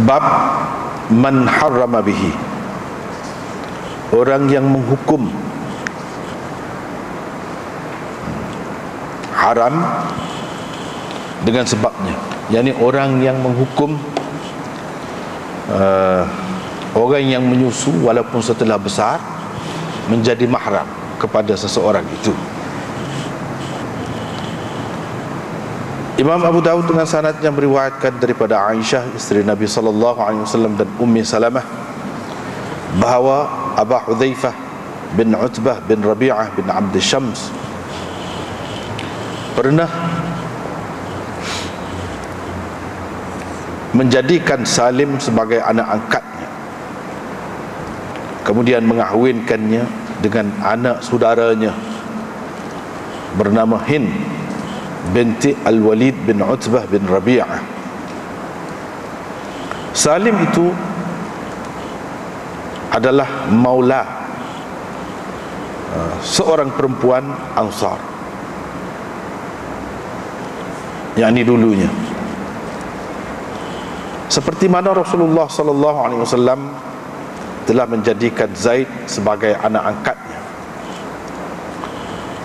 Bab man harrama bihi, orang yang menghukum haram dengan sebabnya, yakni orang yang menghukum orang yang menyusu walaupun setelah besar menjadi mahram kepada seseorang itu. Imam Abu Dawud dengan sanad yang meriwayatkan daripada Aisyah isteri Nabi sallallahu alaihi wasallam dan Ummi Salamah bahawa Abu Hudzaifah bin Utbah bin Rabi'ah bin Abd Syams pernah menjadikan Salim sebagai anak angkatnya, kemudian mengahwinkannya dengan anak saudaranya bernama Hind binti Al-Walid bin Utbah bin Rabi'ah. Salim itu adalah maula seorang perempuan Ansar, yakni dulunya, seperti mana Rasulullah sallallahu alaihi wasallam telah menjadikan Zaid sebagai anak angkatnya.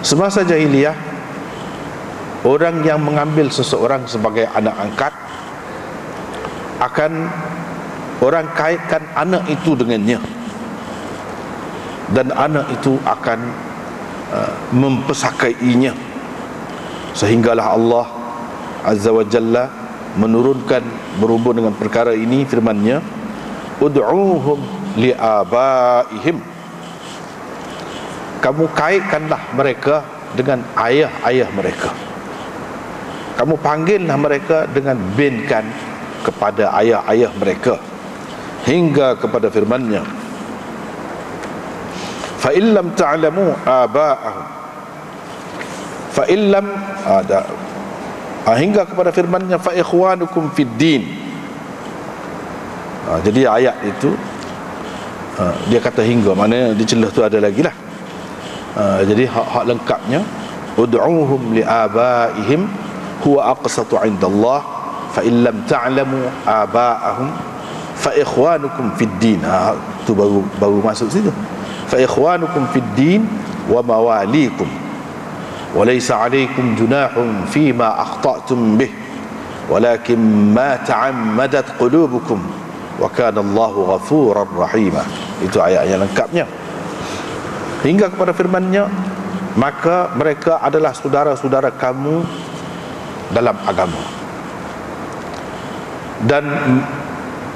Semasa jahiliyah, orang yang mengambil seseorang sebagai anak angkat akan orang kaitkan anak itu dengannya, dan anak itu akan mempesakainya, sehinggalah Allah Azza wa Jalla menurunkan berhubung dengan perkara ini firman-Nya, ud'uuhum li'abaihim, kamu kaitkanlah mereka dengan ayah-ayah mereka, kamu panggillah mereka dengan binkan kepada ayah-ayah mereka, hingga kepada firman-Nya, fa illam ta'lamu aba'ahum, fa illam ada hingga kepada firman-Nya, fa ikhwanukum fid din. Jadi ayat itu dia kata hingga, mana di celah tu ada lagi lah. Jadi hak lengkapnya, ud'uuhum li abaihim huwa aqsatu 'inda Allah, fa in lam ta'lamu aba'ahum fa ikhwanukum fid din. Tu baru masuk situ, fa ikhwanukum fid din wa mawalikum wa laysa 'alaykum junahun fima akhta'tum bih walakin ma ta'ammadat qulubukum wa kana Allahu ghafurar rahima. Itu ayat yang lengkapnya, hingga kepada firman-Nya, maka mereka adalah saudara-saudara kamu dalam agama dan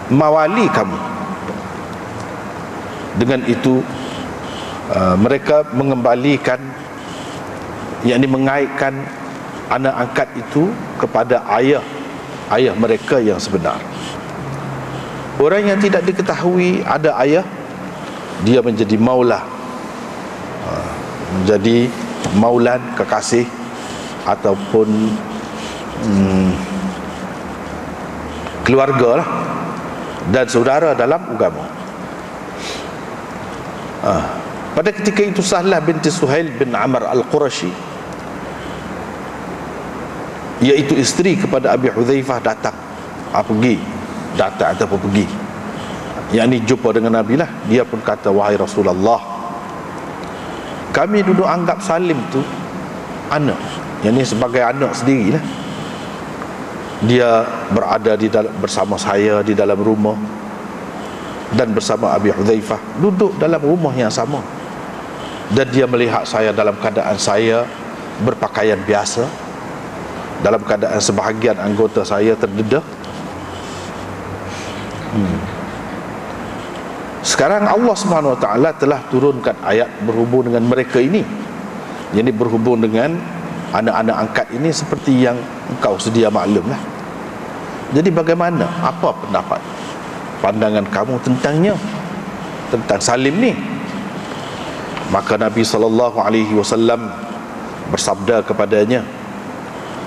mawali kamu. Dengan itu mereka mengembalikan, yakni mengaitkan anak angkat itu kepada ayah mereka yang sebenar. Orang yang tidak diketahui ada ayah, dia menjadi maula, menjadi maulan, kekasih, ataupun keluarga lah, dan saudara dalam agama. Pada ketika itu Sahlah binti Suhail bin Amr Al-Qurashi, iaitu isteri kepada Abi Hudzaifah, datang ataupun pergi, yakni jumpa dengan Nabi lah. Dia pun kata, wahai Rasulullah, kami dulu anggap Salim tu anak, yakni sebagai anak sendiri lah. Dia berada bersama saya di dalam rumah, dan bersama Abi Hudzaifah duduk dalam rumah yang sama, dan dia melihat saya dalam keadaan saya berpakaian biasa, dalam keadaan sebahagian anggota saya terdedah. Sekarang Allah Subhanahu Wa Taala telah turunkan ayat berhubung dengan mereka ini, jadi berhubung dengan anak-anak angkat ini, seperti yang engkau sedia maklum lah. Jadi bagaimana, apa pendapat, pandangan kamu tentangnya, tentang Salim ni? Maka Nabi SAW bersabda kepadanya,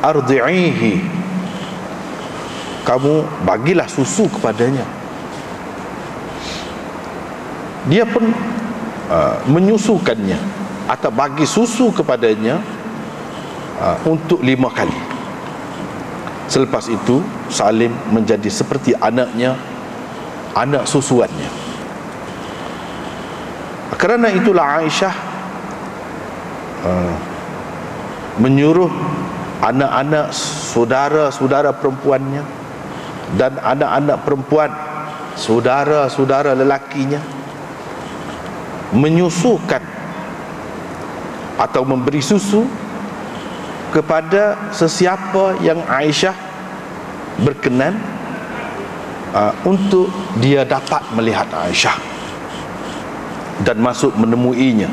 ardi'ihi, kamu bagilah susu kepadanya. Dia pun menyusukannya atau bagi susu kepadanya untuk 5 kali. Selepas itu Salim menjadi seperti anaknya anak susuannya. Kerana itulah Aisyah menyuruh anak-anak saudara-saudara perempuannya dan anak-anak perempuan saudara-saudara lelakinya menyusukan atau memberi susu kepada sesiapa yang Aisyah berkenan untuk dia dapat melihat Aisyah dan masuk menemuinya,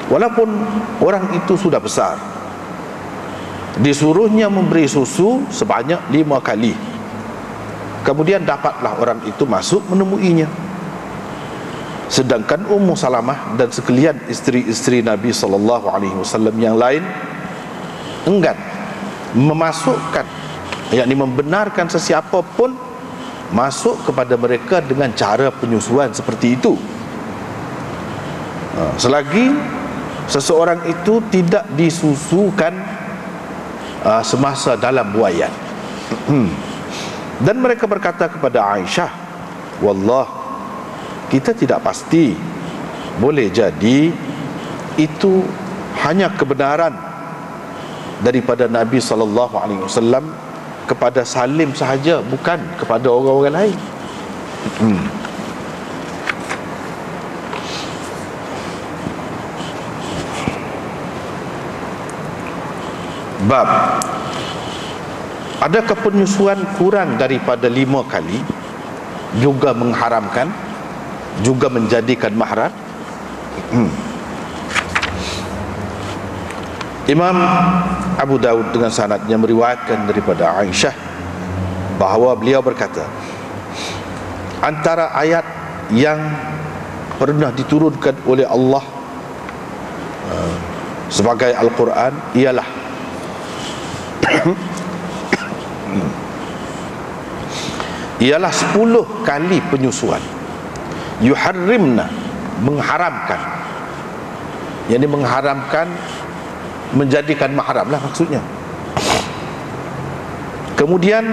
walaupun orang itu sudah besar. Disuruhnya memberi susu sebanyak 5 kali. Kemudian dapatlah orang itu masuk menemuinya. Sedangkan Ummu Salamah dan sekalian isteri-isteri Nabi SAW yang lain enggan memasukkan, yakni membenarkan sesiapa pun masuk kepada mereka dengan cara penyusuan seperti itu, selagi seseorang itu tidak disusukan semasa dalam buaian. Dan mereka berkata kepada Aisyah, wallah, kita tidak pasti, boleh jadi itu hanya kebenaran daripada Nabi SAW kepada Salim sahaja, bukan kepada orang-orang lain. Bab, adakah penyusuan kurang daripada 5 kali juga mengharamkan, juga menjadikan mahram? Imam Abu Daud dengan sanadnya meriwayatkan daripada Aisyah bahawa beliau berkata, antara ayat yang pernah diturunkan oleh Allah sebagai Al-Quran ialah ialah 10 kali penyusuan. Yuharrimna, mengharamkan, yakni mengharamkan, menjadikan mahram lah maksudnya. Kemudian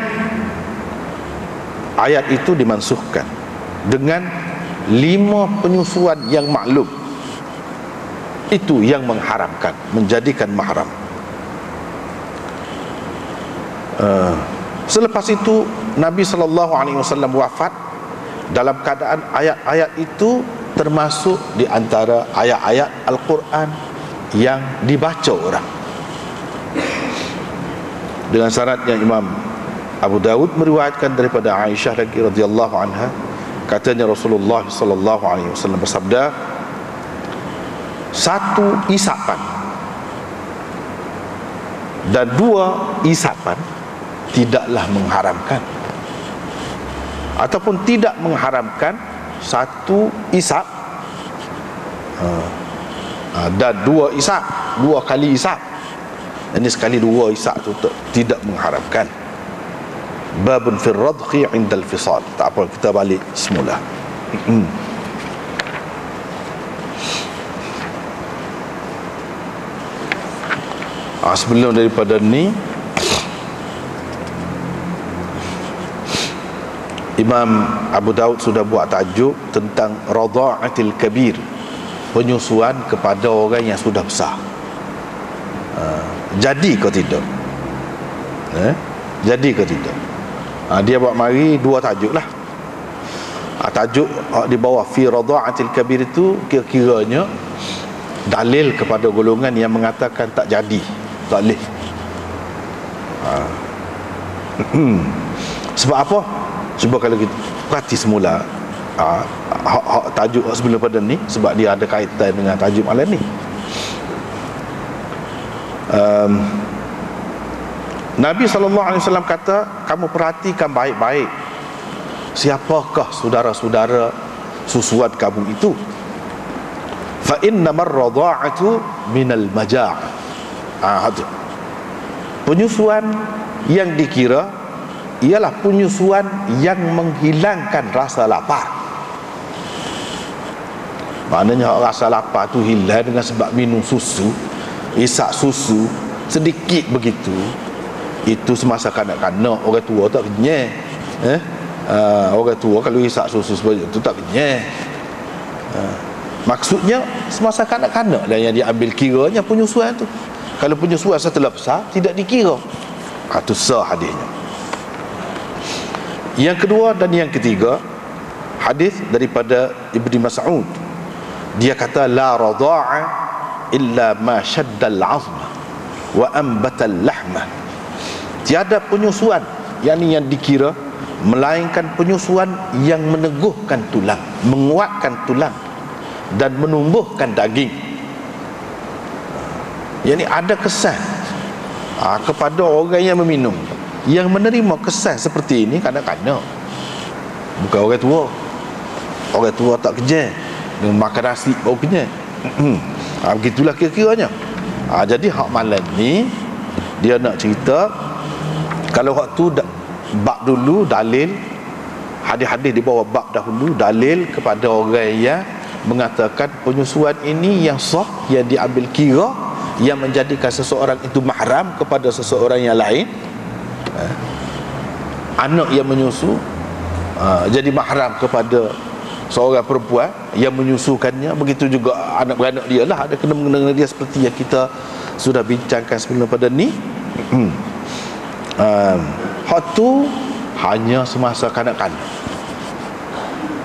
ayat itu dimansuhkan dengan 5 penyusuan yang maklum, itu yang mengharamkan, menjadikan mahram. Selepas itu Nabi SAW wafat dalam keadaan ayat-ayat itu termasuk di antara ayat-ayat Al-Quran yang dibaca orang. Dengan sanad yang Imam Abu Dawud meriwayatkan daripada Aisyah radhiyallahu anha, katanya Rasulullah sallallahu alaihi wasallam bersabda, 1 isapan dan 2 isapan tidaklah mengharamkan, ataupun tidak mengharamkan 1 isap dan 2 isap, 2 kali isap. Ini sekali 2 isap itu tidak mengharamkan. Babun fil radhi indal fisal. Tak apa, kita balik semula. Sebelum daripada ni, Imam Abu Daud sudah buat tajuk tentang radha'atil kabir, penyusuan kepada orang yang sudah besar. Jadi ke tidak? Jadi ke tidak? Dia buat mari 2 tajuk lah. Tajuk di bawah fi radha'atil kabir itu kira-kiranya dalil kepada golongan yang mengatakan tak jadi, tak boleh. Sebab apa? Sebab kalau kita perhati semula tajuk sebelum pada ni, sebab dia ada kaitan dengan tajuk malam ni. Nabi SAW kata, kamu perhatikan baik-baik siapakah saudara-saudara susuan kamu itu. Fa innamar radha'atu minal maja'. Penyusuan yang dikira ialah penyusuan yang menghilangkan rasa lapar. Maknanya rasa lapar tu hilang dengan sebab minum susu, isak susu sedikit begitu. Itu semasa kanak-kanak, orang tua tak kenyang. Orang tua kalau hisap susu sebanyak tu tak kenyang. Maksudnya semasa kanak-kanak lah yang diambil kiranya penyusuan tu. Kalau penyusuan setelah besar tidak dikira. Itu sah hadisnya. Yang kedua dan yang ketiga, hadis daripada Ibnu Mas'ud. Dia kata la radha'a illa ma shaddal 'azma wa anbatal lahma. Tiada penyusuan yang dikira melainkan penyusuan yang meneguhkan tulang, menguatkan tulang dan menumbuhkan daging. Yang ini ada kesan kepada orang yang meminum. Yang menerima kesan seperti ini kadang-kadang bukan orang tua. Orang tua tak kenyang, dia makan nasi baru kenyang. Begitulah kira-kiranya. Jadi hak malam ni dia nak cerita, kalau waktu bab dulu dalil, hadis-hadis di bawah bab dahulu dalil kepada orang yang mengatakan penyusuan ini yang sah, yang diambil kira, yang menjadikan seseorang itu mahram kepada seseorang yang lain. Anak yang menyusu jadi mahram kepada seorang perempuan yang menyusukannya. Begitu juga anak beranak dia lah, ada kena-mengena dia seperti yang kita sudah bincangkan sebelum pada ni. Hak tu hanya semasa kanak-kanak,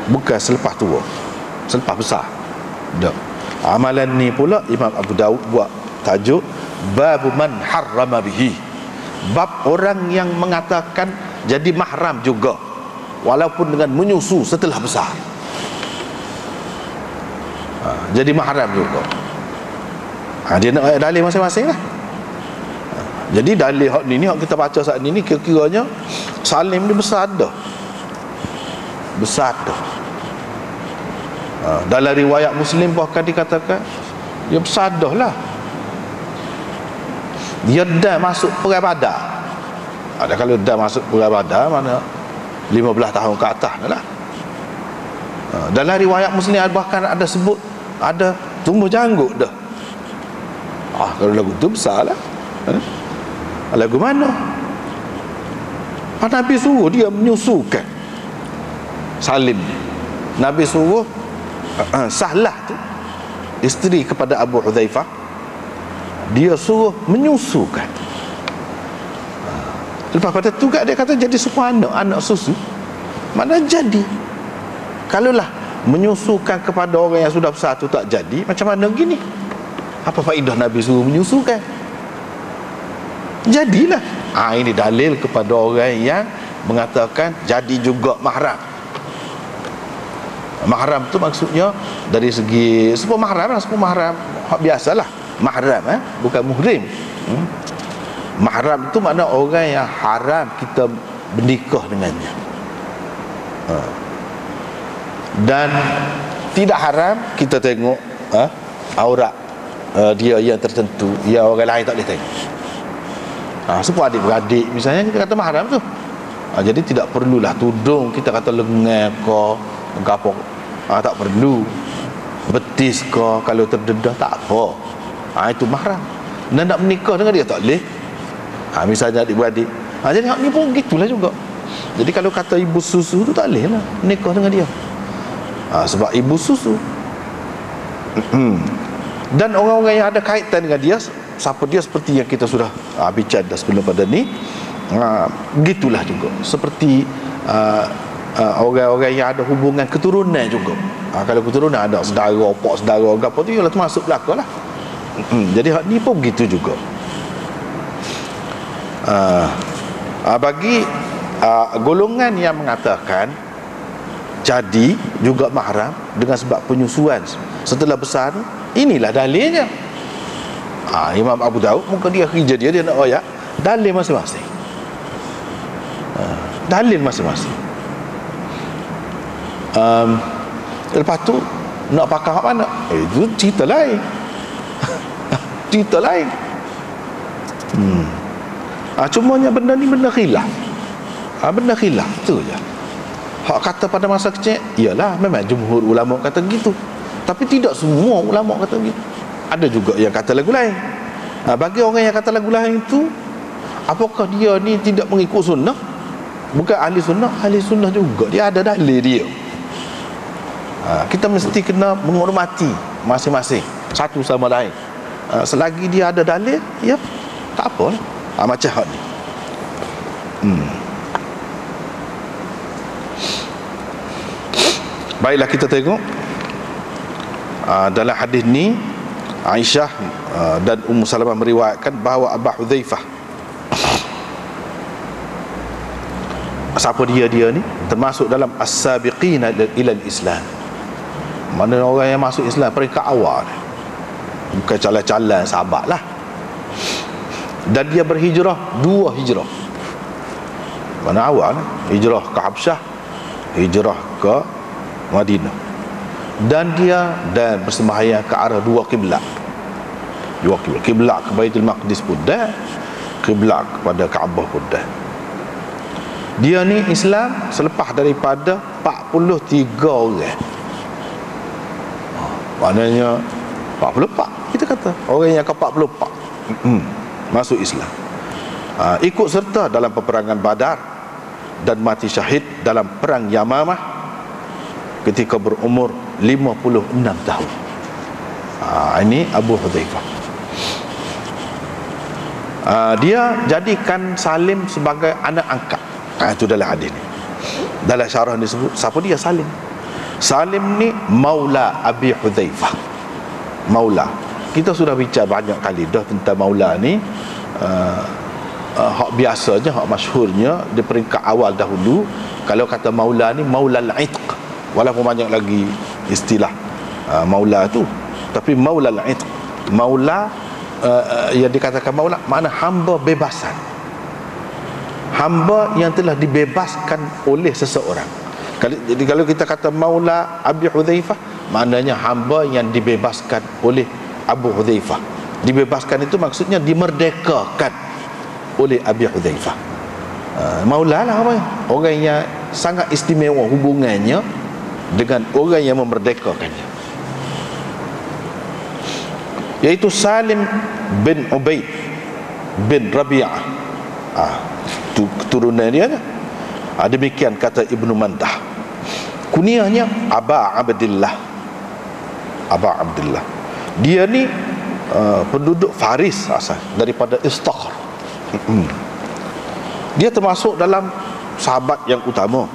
bukan selepas tua, selepas besar. Tak. Amalan ni pula Imam Abu Daud buat tajuk bab man harrama bihi, bab orang yang mengatakan jadi mahram juga walaupun dengan menyusu setelah besar. Jadi mahram juga. Dia nak ayat dalil masing-masing lah. Jadi dalil hak ni hak kita baca saat ni kira-kiranya Salim ni besar dah. Besar dah. Dalam riwayat Muslim bahkan dikatakan dia besar dah lah. Dia dah masuk perang Badar. Ada kalau dah masuk perang Badar mana 15 tahun ke atas dah lah. Dalam riwayat Muslim bahkan ada sebut ada tumbuh janggut dah. Kalau lagu tu besar lah. Lagu mana? Nabi suruh dia menyusukan Salim. Nabi suruh Sahlah tu, isteri kepada Abu Hudzaifah, dia suruh menyusukan. Lepas pada tu dia kata jadi semua anak susu. Mana jadi? Kalaulah menyusukan kepada orang yang sudah besar tu tak jadi, macam mana gini? Apa faedah Nabi suruh menyusukan? Jadilah. Ini dalil kepada orang yang mengatakan jadi juga mahram. Mahram tu maksudnya dari segi semua mahram lah, semua mahram hak biasalah. Mahram bukan muhrim. Mahram tu makna orang yang haram kita bernikah dengannya. Dan tidak haram kita tengok aurat dia yang tertentu, yang orang lain tak boleh tengok. Semua adik-beradik misalnya kita kata mahram tu. Jadi tidak perlulah tudung kita kata lengan ke apa, tak perlu. Betis ke kalau terdedah tak apa. Itu mahram. Dan nak menikah dengan dia tak boleh. Misalnya adik-beradik. Jadi hak ni pun gitulah juga. Jadi kalau kata ibu susu tu tak boleh lah menikah dengan dia. Sebab ibu susu. Dan orang-orang yang ada kaitan dengan dia, siapa dia seperti yang kita sudah bincang dah sebelum pada ni, gitulah juga seperti orang-orang yang ada hubungan keturunan juga. Kalau keturunan ada saudara, opak saudara, apa tu ialah termasuk belaka lah. Jadi hak ni pun begitu juga. Bagi golongan yang mengatakan jadi juga mahram dengan sebab penyusuan setelah besar, inilah dalilnya. Imam Abu Daud mungkin dia kerja dia nak ayat dalil masing-masing. Dalil masing-masing. Lepas tu nak pakai hak mana? Itu cerita lain. Cerita lain. Cumanya benda ni benda khilaf. Benda khilaf tu je. Hak kata pada masa kecil, iyalah memang jumhur ulama kata gitu. Tapi tidak semua ulama kata gitu. Ada juga yang kata lagu lain. Bagi orang yang kata lagu lain itu, apakah dia ni tidak mengikut sunnah? bukan ahli sunnah juga, dia ada dalil dia. Kita mesti kena menghormati masing-masing satu sama lain. Selagi dia ada dalil, ya tak apa lah. Macam hal ni. Baiklah, kita tengok dalam hadis ni Aisyah dan Ummu Salamah meriwayatkan bahawa Abu Hudzaifah, siapa dia ni, termasuk dalam as-sabiqina ila al-Islam. Mana orang yang masuk Islam peringkat awal, bukan calon-calon sahabat lah. Dan dia berhijrah 2 hijrah. Mana awal, hijrah ke Habsyah, hijrah ke Madinah. Dan dia bersembahyang ke arah 2 kiblat. 2 kiblat, kiblat ke Baitul Maqdis pun dah, kiblat kepada Kaabah pun dah. Dia ni Islam selepas daripada 43 orang. Maknanya 44, kita kata orang yang ke-44 masuk Islam. Ikut serta dalam peperangan Badar dan mati syahid dalam perang Yamamah ketika berumur 56 tahun. Ini Abu Hudzaifah. Dia jadikan Salim sebagai anak angkat. Itu dalam hadis ni. Dalam syarah disebut siapa dia Salim. Salim ni maula Abi Hudzaifah. Maula. Kita sudah bincang banyak kali dah tentang maula ni. Hak biasanya, hak masyhurnya di peringkat awal dahulu, kalau kata maula ni maulal itq. Walaupun banyak lagi istilah maula tu, tapi maulal itq, maula yang dikatakan maula makna hamba bebasan, hamba yang telah dibebaskan oleh seseorang. Jadi kalau kita kata maula Abi Hudzaifah, maknanya hamba yang dibebaskan oleh Abu Hudzaifah. Dibebaskan itu maksudnya dimerdekakan oleh Abi Hudzaifah. Maula lah apa? Orang yang sangat istimewa hubungannya dengan orang yang memerdekakannya, yaitu Salim bin Ubaid bin Rabi'ah. Keturunan dia kan? Demikian kata Ibnu Mandah. Kunyahnya Aba Abdillah. Aba Abdillah. Dia ni penduduk Faris asal, daripada Istakhr. Dia termasuk dalam sahabat yang utama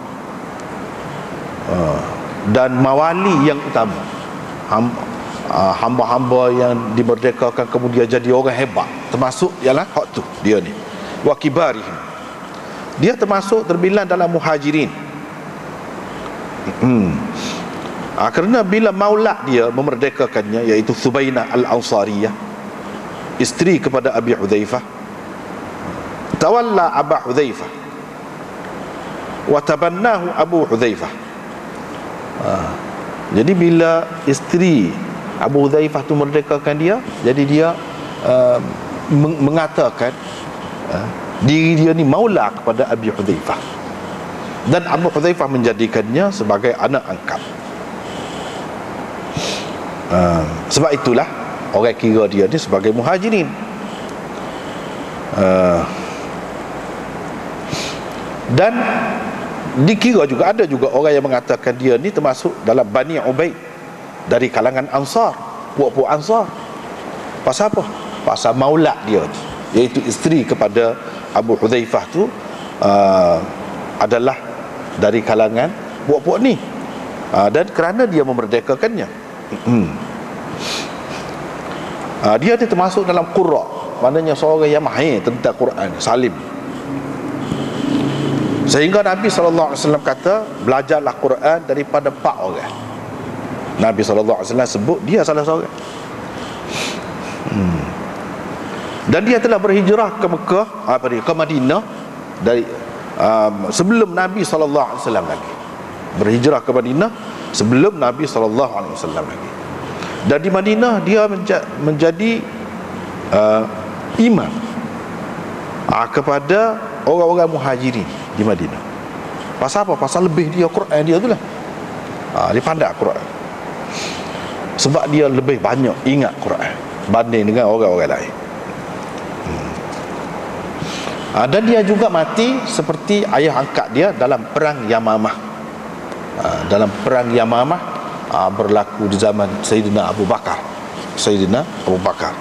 dan mawali yang utama, hamba-hamba yang dimerdekakan kemudian jadi orang hebat, termasuk ialah hak tu dia ni. Wa kibarihim, dia termasuk terbilang dalam muhajirin. Kerana bila maula dia memerdekakannya, iaitu Thubainah al-Ansariyah, isteri kepada Abi Hudzaifah, tawalla Abu Hudzaifah wa tabannahu Abu Hudzaifah. Jadi bila isteri Abu Hudzaifah tu merdekakan dia, jadi dia mengatakan diri dia ni maula kepada Abi Hudzaifah, dan Abu Hudzaifah menjadikannya sebagai anak angkat. Sebab itulah orang kira dia ni sebagai muhajirin. Dan dikira juga, ada juga orang yang mengatakan dia ni termasuk dalam Bani Ubaid, dari kalangan Ansar, puak-puak Ansar. Pasal apa? Pasal maula dia, iaitu isteri kepada Abu Hudzaifah tu adalah dari kalangan puak-puak ni, dan kerana dia memerdekakannya, dia ni termasuk dalam qurra, maknanya seorang yang mahir tentang Quran, Salim. Sehingga Nabi SAW kata, belajarlah Quran daripada 4 orang. Nabi SAW sebut dia salah seorang. Dan dia telah berhijrah ke Mekah, ke Madinah dari sebelum Nabi SAW lagi. Berhijrah ke Madinah sebelum Nabi SAW lagi. Dan di Madinah dia menjadi imam kepada orang-orang muhajirin di Madinah. Pasal apa? Pasal lebih dia Quran dia tu lah. Dia pandai Quran, sebab dia lebih banyak ingat Quran banding dengan orang-orang lain. Dan dia juga mati seperti ayah angkat dia dalam perang Yamamah. Dalam perang Yamamah berlaku di zaman Sayyidina Abu Bakar. Sayyidina Abu Bakar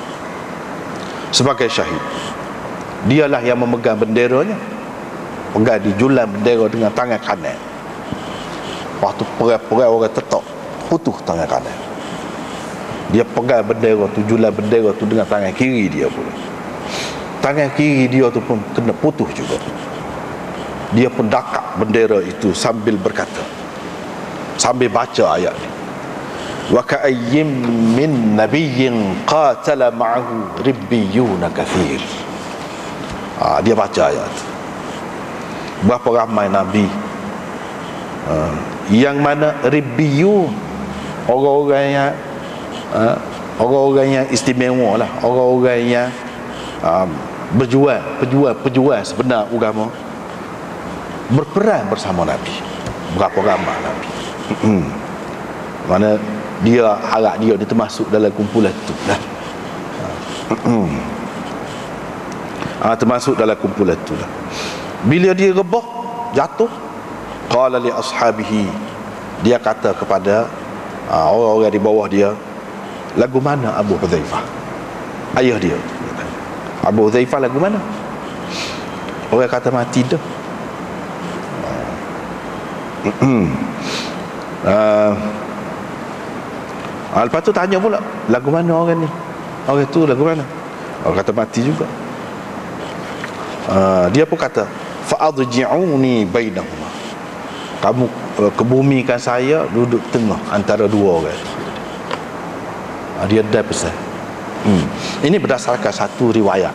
sebagai syahid. Dialah yang memegang benderanya, pegang di julan bendera dengan tangan kanan. Waktu perang-perang orang tetok, putus tangan kanan. Dia pegang bendera tu, julan bendera tu dengan tangan kiri dia pula. Tangan kiri dia tu pun kena putus juga. Dia pun dakak bendera itu sambil berkata, sambil baca ayat ni, wa ka'ayyim min nabiyyin qatala ma'ahu ribbiyuna kathir. Dia baca ayat tu. Berapa ramai nabi yang mana ribbiyun, orang-orang yang istimewa lah, orang-orang yang pejuang sebenar agama, berperang bersama Nabi. Berapa ramai Nabi. Mana dia harap dia termasuk dalam kumpulan tu lah. Termasuk dalam kumpulan tu lah. Bila dia rebah, jatuh, qala li ashabihi, dia kata kepada orang-orang di bawah dia, lagu mana Abu Hudzaifah? Ayah dia, Abu Hudzaifah lagu mana? Orang kata mati dah. Lepas tu tanya pula, lagu mana orang ni? Orang tu lagu mana? Orang kata mati juga. Dia pun kata, fa'adji'uni bainahuma, kamu kebumikan saya duduk tengah antara dua orang. Dia dah pesan. Ini berdasarkan satu riwayat.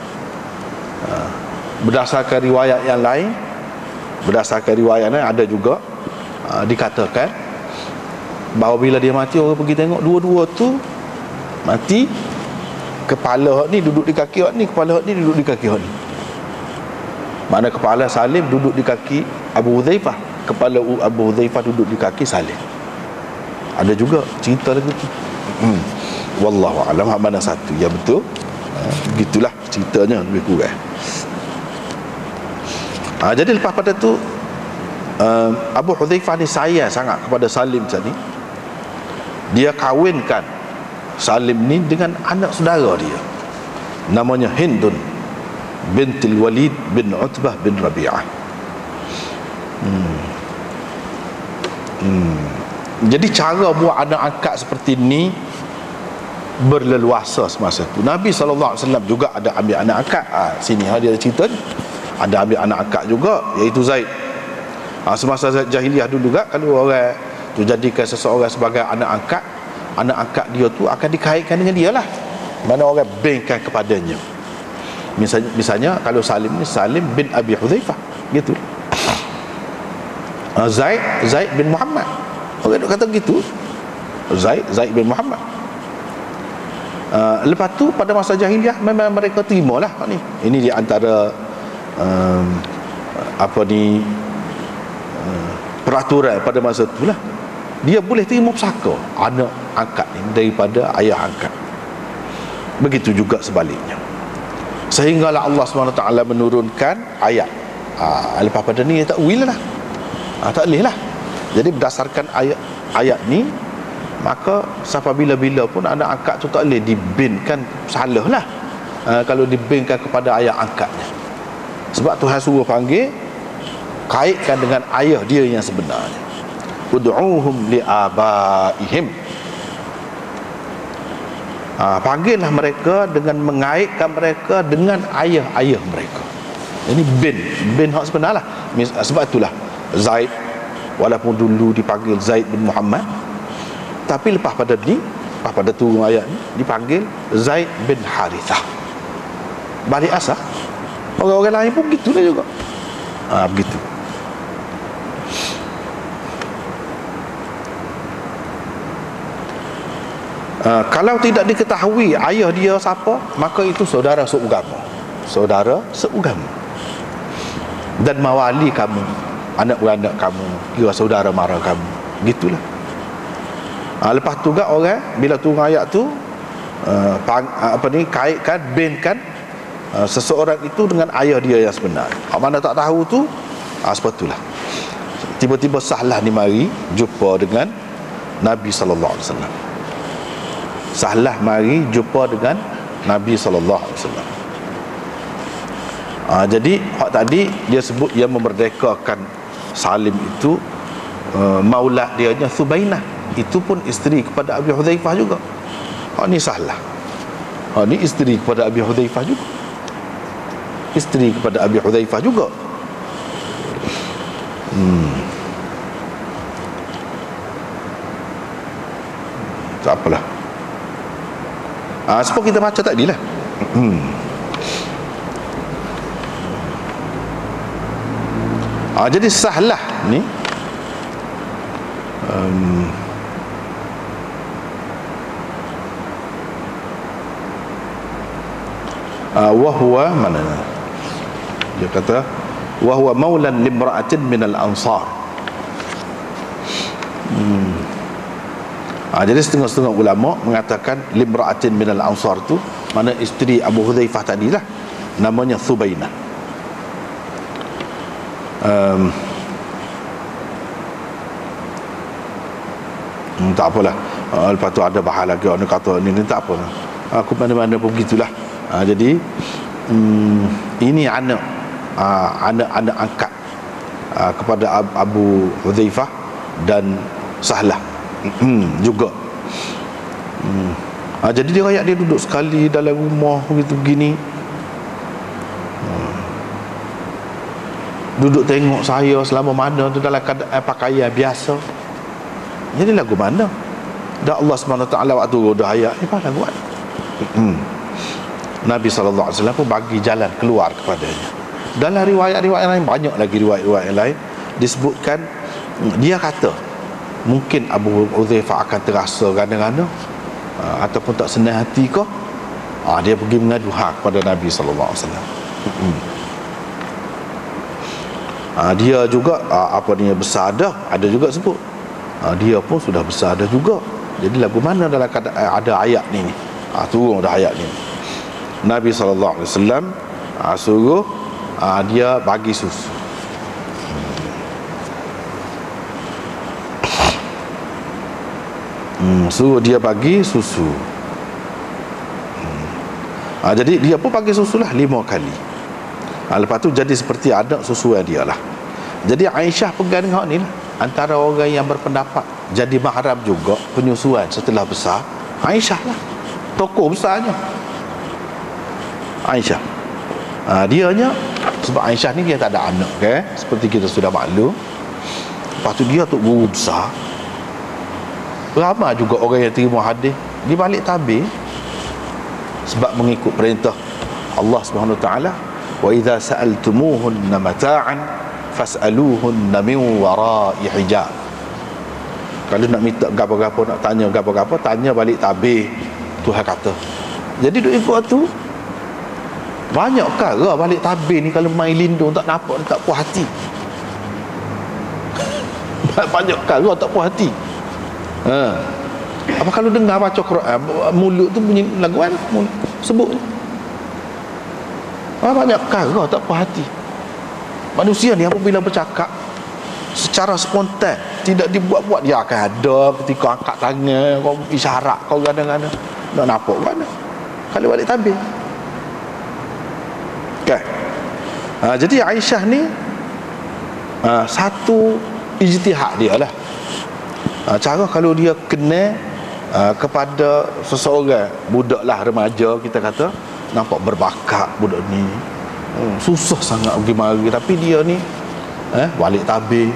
Berdasarkan riwayat yang lain, ada juga dikatakan bahawa bila dia mati, orang pergi tengok dua-dua tu mati, kepala hak ni duduk di kaki hak ni, kepala hak ni duduk di kaki hak ni. Mana kepala Salim duduk di kaki Abu Hudzaifah, kepala Abu Hudzaifah duduk di kaki Salim. Ada juga cerita lagu tu. Wallahu a'lam mana satu yang betul. Begitulah ceritanya lebih kurang. Jadi lepas pada tu Abu Hudzaifah ni sayang sangat kepada Salim tadi. Dia kahwinkan Salim ni dengan anak saudara dia, namanya Hindun bintil Walid bin Utbah bin Rabi'ah. Jadi cara buat anak angkat seperti ni berleluasa semasa tu. Nabi SAW juga ada ambil anak angkat. Sini dia cerita ni, ada ambil anak angkat juga, iaitu Zaid. Semasa jahiliah dulu juga, kalau orang tu jadikan seseorang sebagai anak angkat dia tu akan dikaitkan dengan dia lah. Mana orang bengkan kepadanya. Misalnya kalau Salim ni Salim bin Abi Hudzaifah gitu. Zaid bin Muhammad, orang kata gitu, Zaid bin Muhammad. Lepas tu pada masa jahiliah memang mereka terimalah ni. Ini di antara peraturan pada masa itulah. Dia boleh terima pusaka anak angkat ni daripada ayah angkat. Begitu juga sebaliknya. Sehinggalah Allah SWT menurunkan ayat. Lepas pada ni tak will lah. Tak boleh lah. Jadi berdasarkan ayat ni, maka sampai bila-bila pun anak angkat tu tak boleh dibinkan, salah lah kalau dibinkan kepada ayah angkatnya. Sebab Tuhan suruh panggil, kaitkan dengan ayah dia yang sebenarnya. Ud'uhum li'abaihim. Panggillah mereka dengan mengaitkan mereka dengan ayah-ayah mereka. Ini bin hak sebenar lah. Sebab itulah Zaid, walaupun dulu dipanggil Zaid bin Muhammad, tapi lepas pada turun ayat ni dipanggil Zaid bin Harithah. Balik asal. Orang-orang lain pun begitulah juga. Begitu. Kalau tidak diketahui ayah dia siapa, maka itu saudara seugama. Saudara seugama. Dan mawali kamu, anak beranak kamu, kira saudara mara kamu. Gitulah. Lepas tu juga orang bila turun ayat tu kaitkan, binkan seseorang itu dengan ayah dia yang sebenar. Hak mana tak tahu tu, sepatutlah. Tiba-tiba Sahlah ni mari jumpa dengan Nabi sallallahu alaihi wasallam. Sahlah mari jumpa dengan Nabi sallallahu alaihi wasallam. Jadi hak tadi dia sebut yang memerdekakan Salim itu, maulah dia nya Thubainah, itu pun isteri kepada Abi Hudzaifah juga. Ni Sahlah. Ni isteri kepada Abi Hudzaifah juga. Isteri kepada Abi Hudzaifah juga. Tak apalah. Sebab kita baca tadi lah. Jadi Sahlah ni wahwa mana dia kata wahwa maulan limra'atin minal ansar. Jadi setengah-setengah ulama mengatakan limra'atin minal ansar tu mana isteri Abu Hudzaifah tadilah, namanya Thubainah. Tak apalah. Lepas tu ada bahas lagi orang kata ni tak apa, aku mana-mana pun begitulah. Jadi ini anak angkat kepada Abu Hudzaifah dan Sahlah juga. Jadi dia rakyat dia duduk sekali dalam rumah begitu begini, duduk tengok saya selama mana tu dalam keadaan pakaian biasa. Jadi lagu mana? Dan Allah SWT waktu dah ayat ni lagu mana? Nabi SAW pun bagi jalan keluar kepadanya. Dalam riwayat-riwayat lain, banyak lagi riwayat-riwayat lain disebutkan, dia kata mungkin Abu Hudzaifah akan terasa gana-gana ataupun tak senang hati ke, dia pergi mengadu hak kepada Nabi SAW. Dia juga besar dah, ada juga sebut dia pun sudah besar dah juga. Jadi lagu mana dalam ada ayat ni turun dah ayat ni. Nabi SAW suruh dia bagi susu. Suruh dia bagi susu. Jadi dia pun bagi susu lah 5 kali. Lepas tu jadi seperti anak susuan dia lah. Jadi Aisyah pegang dengan ni lah, antara orang yang berpendapat jadi mahram juga penyusuan setelah besar, Aisyah lah, tokoh besarnya Aisyah. Dianya sebab Aisyah ni dia tak ada anak seperti kita sudah maklum. Lepas tu dia tu guru besar. Ramai juga orang yang terima hadis di balik tabir sebab mengikut perintah Allah Subhanahu Wa Taala, wa idza sa'altumuhunna mata'an fas'aluhunna min wara'i hijab. Kalau nak minta gapo-gapo, nak tanya gapo-gapo, tanya balik tabir, Tuhan kata. Jadi duk ikut tu banyak perkara balik tabir ni, kalau main lindung tak nampak, tak puas hati. Banyak perkara tak puas hati. Apa kalau dengar baca Quran, mulut tu bunyi laguan sebut banyak perkara tak puas hati. Manusia ni apabila bercakap secara spontan, tidak dibuat-buat, dia akan ada ketika angkat tangan, kau isyarat, kau kadang-kadang nak nampak mana kalau balik tabir. Jadi Aisyah ni satu ijtihad dia lah, cara kalau dia kena kepada seseorang, budak lah, remaja kita kata, nampak berbakat budak ni, susah sangat pergi mari, tapi dia ni balik tabir,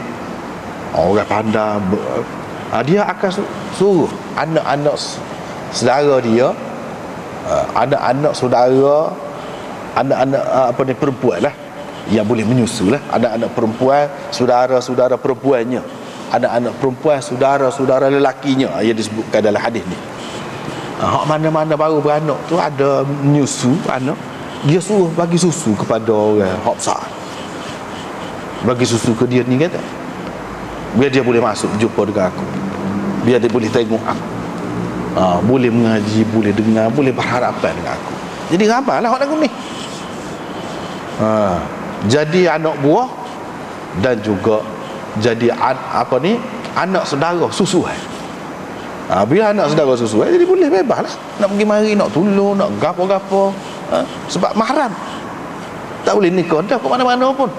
orang pandai, dia akan suruh anak-anak saudara dia, anak-anak saudara, anak-anak perempuan lah yang boleh menyusu lah, anak-anak perempuan, saudara-saudara perempuannya, anak-anak perempuan, saudara-saudara lelakinya, yang disebutkan dalam hadis ni. Hak mana-mana baru beranak tu ada menyusu anak, dia suruh bagi susu kepada orang hak besar, bagi susu ke dia ni, kata biar dia boleh masuk jumpa dengan aku, biar dia boleh tengok aku, boleh mengaji, boleh dengar, boleh berharapan dengan aku. Jadi ramailah hak lagu ni. Jadi anak buah dan juga jadi anak saudara susuan. Bila anak saudara susuan, jadi boleh bebas lah, nak pergi mari, nak tolong, nak gapo-gapo, sebab mahram. Tak boleh nikah dah ke mana-mana pun.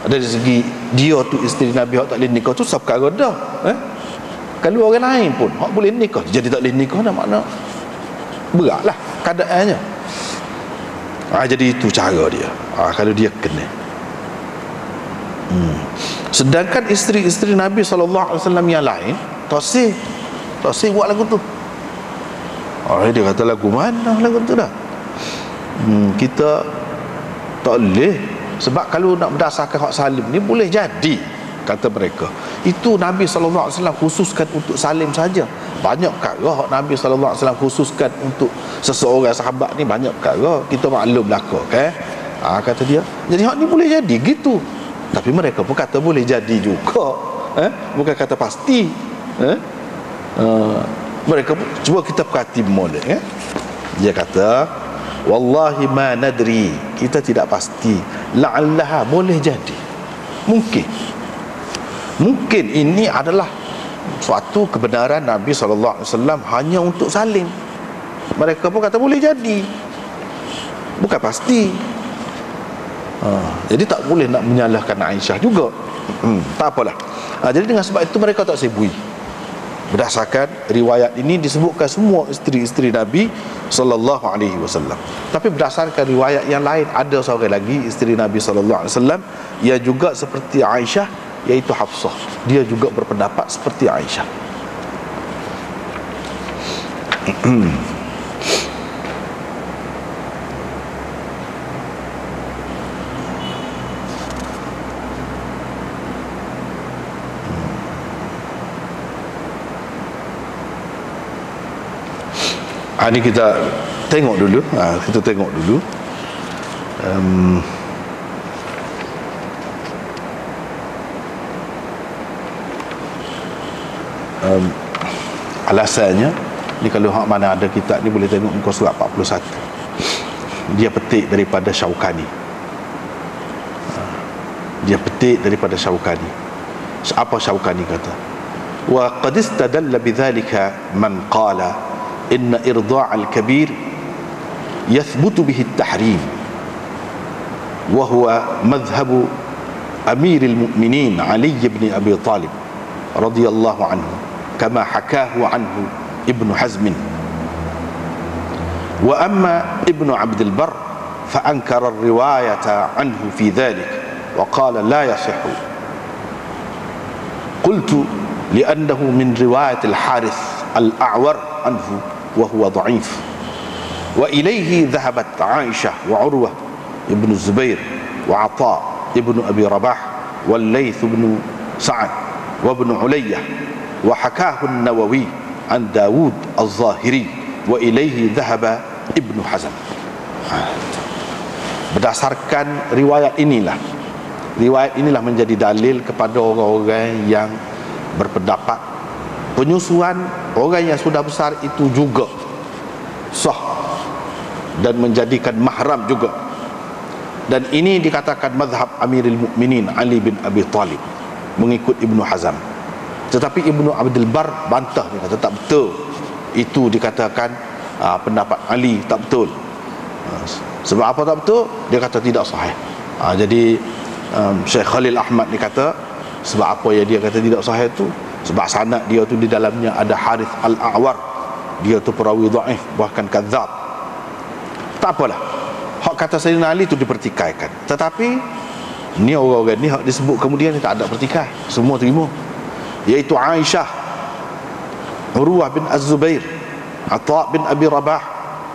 Dari segi dia tu isteri Nabi, hak tak boleh nikah tu sab perkara dah. Kalau orang lain pun hak boleh nikah, jadi tak boleh nikah dah, makna beratlah keadaannya. Jadi itu cara dia. Kalau dia kena. Sedangkan isteri-isteri Nabi SAW yang lain Tosih buat lagu tu. Dia kata lagu mana lagu tu dah. Kita tak boleh. Sebab kalau nak berdasarkan hak salim ni boleh jadi, kata mereka, itu Nabi SAW khususkan untuk salim saja. Banyak perkara hak Nabi SAW khususkan untuk seseorang sahabat ni, banyak perkara kita maklum belaka kan. Kata dia, jadi hak ni boleh jadi gitu. Tapi mereka pun kata boleh jadi juga, bukan kata pasti. Mereka pun, cuba kita perhati molek, dia kata wallahi ma nadri, kita tidak pasti, la'allaha, boleh jadi, mungkin ini adalah suatu kebenaran Nabi SAW hanya untuk salim. Mereka pun kata boleh jadi, bukan pasti. Jadi tak boleh nak menyalahkan Aisyah juga. Tak apalah. Jadi dengan sebab itu mereka tak sibui. Berdasarkan riwayat ini disebutkan semua isteri-isteri Nabi sallallahu alaihi wasallam. Tapi berdasarkan riwayat yang lain, ada seorang lagi isteri Nabi sallallahu alaihi wasallam yang juga seperti Aisyah, iaitu Hafsah. Dia juga berpendapat seperti Aisyah. Ini kita tengok dulu. Alasannya ni, kalau hak mana ada kitab ni boleh tengok muka surat 41. Dia petik daripada Syaukani. Apa Syaukani kata? Wa qad istadalla bidzalika man qala inna irda' al-kabir yathbutu bihi at-tahrim wa huwa madhhabu amiril mu'minin Ali ibn Abi Talib radhiyallahu anhu kama hakahu anhu Ibn Hazm. Wa amma Ibn Abd al-Barr fa ankara ar-riwayata anhu fi dhalik wa qala la yasihhu. Qultu li'annahu min riwayat al-Harith al-A'war anhu wa huwa dha'if. Wa ilayhi dhahabat Aisyah wa Urwah ibn Zubair wa Ata ibn Abi Rabah wal Layth ibn Sa'ad wa ibn Ulayyah wa hakahu an-Nawawi an Dawud al-Zahiri wa ilayhi dhahaba Ibn Hazm. Berdasarkan riwayat inilah menjadi dalil kepada orang-orang yang berpendapat penyusuan orang yang sudah besar itu juga sah dan menjadikan mahram juga. Dan ini dikatakan mazhab Amirul Mukminin Ali bin Abi Talib mengikut Ibn Hazm. Tetapi Ibn Abdul Bar bantah, dia kata tak betul. Itu dikatakan pendapat Ali tak betul. Sebab apa tak betul? Dia kata tidak sahih. Jadi Syekh Khalil Ahmad ni kata, sebab apa ya dia kata tidak sahih tu? Sebab sanad dia tu di dalamnya ada Harith al-A'war. Dia tu perawi dhaif, bahkan kadzab. Tak apalah, hak kata Sayyidina Ali tu dipertikaikan. Tetapi ni orang-orang ni hak disebut kemudian ni tak ada pertikai, semua terima. Iaitu Aisyah, Urwah bin Az-Zubair, Ata bin Abi Rabah,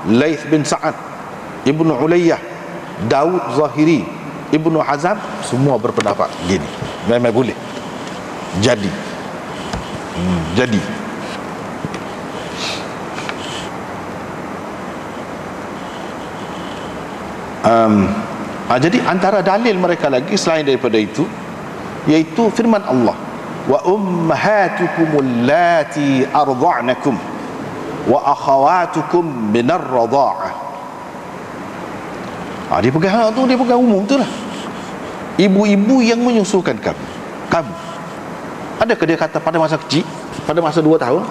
Layth bin Sa'ad, Ibnu Ulayyah, Daud Zahiri, Ibnu Hazm, semua berpendapat gini, memang boleh jadi. Jadi antara dalil mereka lagi selain daripada itu, iaitu firman Allah, wa ummahatukum allati arda'nakum wa akhawatukum minar radha'ah Dia pegang hak tu, dia pegang umum tu lah. Ibu-ibu yang menyusukan kamu. Adakah dia kata pada masa kecil, pada masa 2 tahun,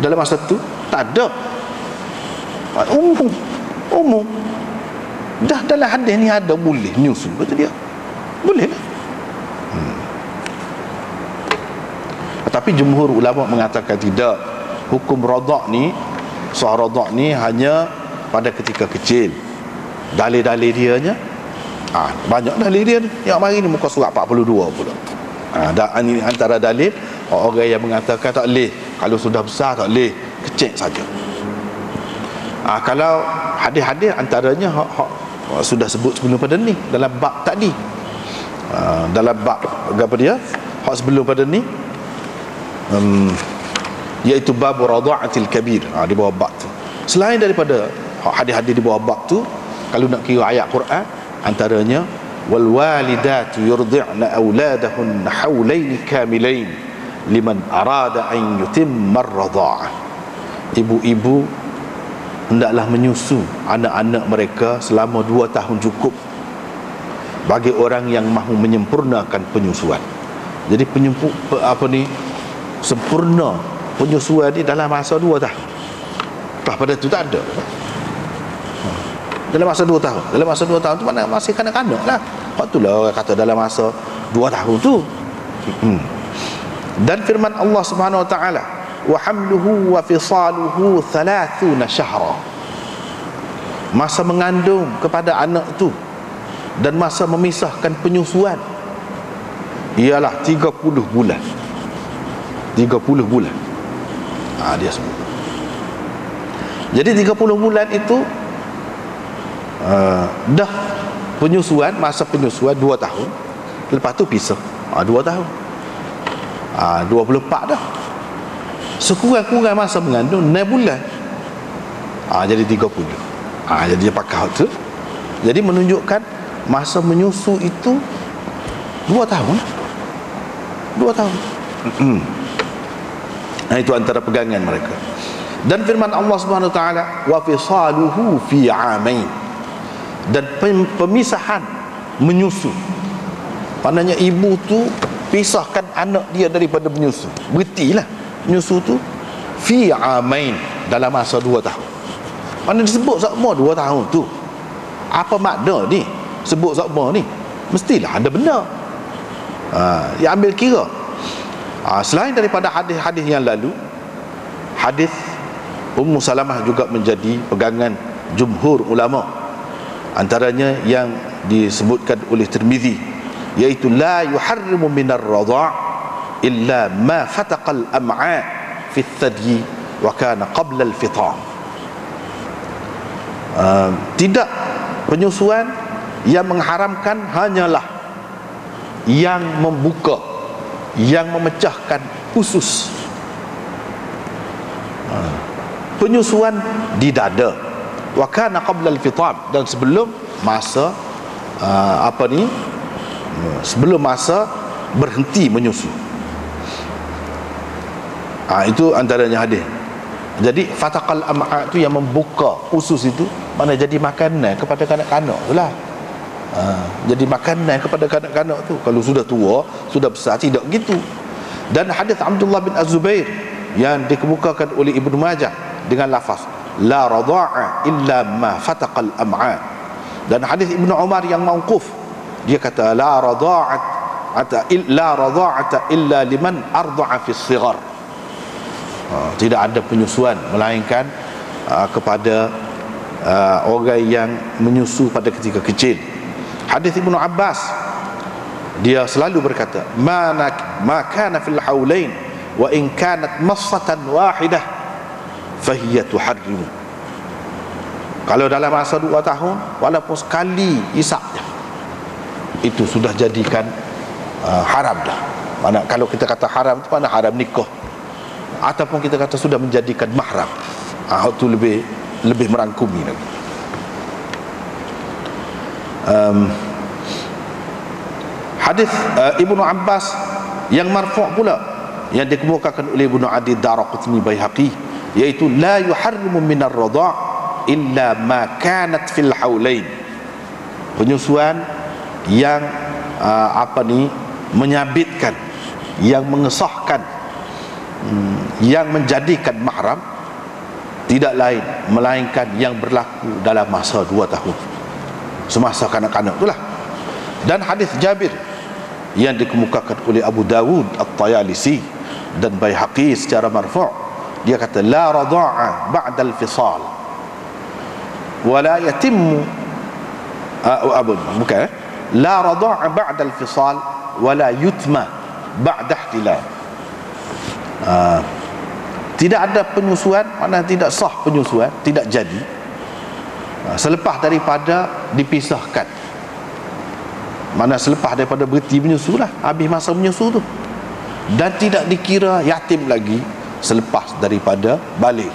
dalam masa tu? Tak ada. Umum. Dah dalam hadis ni ada boleh menyusu, kata dia. Boleh lah. Tapi jumhur ulama mengatakan tidak. Hukum radha' ni, sah radha' ni hanya pada ketika kecil. Dalil-dalil dianya banyak dalil dia ni. Yang mari ni muka surat 42 pula. Ini antara dalil orang yang mengatakan tak boleh, kalau sudah besar tak boleh, kecil saja. Kalau hadis-hadis antaranya sudah sebut sebelum pada ni dalam bab tadi. Dalam bab apa dia? Hak sebelum pada ni iaitu bab radha'atil kabir, di bawah bab tu. Selain daripada hadis-hadis di bawah bab tu, kalau nak kira ayat Quran, antaranya wal walidatu yurdi'na auladahunna haulain kamilain liman arada an yutimma ar-radha'ah. Ibu-ibu hendaklah menyusu anak-anak mereka selama 2 tahun cukup bagi orang yang mahu menyempurnakan penyusuan. Jadi sempurna penyusuan ni dalam masa 2 tahun. Pada tu tak ada. Dalam masa 2 tahun. Dalam masa 2 tahun tu mana masih kanak-kanak lah. Waktu lah orang kata dalam masa 2 tahun tu. Dan firman Allah Subhanahu wa taala, wa hamluhu wa fisaluhu 30 syahra. Masa mengandung kepada anak tu dan masa memisahkan penyusuan ialah 30 bulan. 30 bulan. Dia sebut. Jadi 30 bulan itu dah penyusuan, masa penyusuan 2 tahun. Lepas tu pisah 2 tahun. 24 dah. Sekurang-kurang masa mengandung 6 bulan. Jadi 30. Jadi dia pakai hak tu. Jadi menunjukkan masa menyusu itu 2 tahun. 2 tahun. Itu antara pegangan mereka. Dan firman Allah Subhanahu wa taala, wa fisaluhu fi 'amain. Dan pemisahan menyusu, maknanya ibu tu pisahkan anak dia daripada menyusu, berhentilah menyusu tu fi 'amain, dalam masa 2 tahun. Mana disebut sama 2 tahun tu? Apa makna ni? Sebut sama ni mestilah ada benda. Dia ambil kira. Selain daripada hadis-hadis yang lalu, hadis Ummu Salamah juga menjadi pegangan jumhur ulama. Antaranya yang disebutkan oleh Tirmizi, iaitu la yuharrimu minar radha' illa ma fataqal am'a fi thadyi wa kana qabla al-fitam. Tidak penyusuan yang mengharamkan hanyalah yang membuka, yang memecahkan usus. Penyusuan di dada, wa kana qabla al-fitam, dan sebelum masa sebelum masa berhenti menyusu. Itu antaranya hadis. Jadi fataqal am'a tu yang membuka usus itu, mana jadi makanan kepada kanak-kanak tu lah. Jadi makanan kepada kanak-kanak tu. Kalau sudah tua, sudah besar, tidak gitu. Dan hadis Abdullah bin Az-Zubair yang dikemukakan oleh Ibnu Majah dengan lafaz la radha'a illa ma fataqal am'a. Dan hadis Ibnu Umar yang mauquf, dia kata la radha'ata illa liman arda'a fi shighar. Tidak ada penyusuan melainkan kepada orang yang menyusu pada ketika kecil. Hadis Ibnu Abbas, dia selalu berkata ma kana fil haulain wa in kanat massatan wahidah fahiya tuharrimu. Kalau dalam masa 2 tahun, walaupun sekali isapnya, itu sudah jadikan haram dah. Mana kalau kita kata haram itu mana haram nikah, ataupun kita kata sudah menjadikan mahram, itu lebih merangkumi lagi. Hadis Ibnu Abbas yang marfu' pula, yang dikemukakan oleh Ibnu Adi Daraqutni Baihaqi, iaitu la yuharrimu minar radha' illa ma kanat fil haulain. penyusuan yang menyabitkan, yang mengesahkan, yang menjadikan mahram tidak lain melainkan yang berlaku dalam masa 2 tahun, semasa kanak-kanak itulah. Dan hadis Jabir yang dikemukakan oleh Abu Dawud At-Tayalisi dan Baihaqi secara marfu', dia kata la radha'a ba'da al-fisal wa la yatimmu la radha'a ba'da al-fisal wa la yutma ba'da ihtilal. Tidak ada penyusuan, mana tidak sah penyusuan, tidak jadi selepas daripada dipisahkan, mana selepas daripada berhenti menyusu lah, habis masa menyusu tu. Dan tidak dikira yatim lagi selepas daripada balik.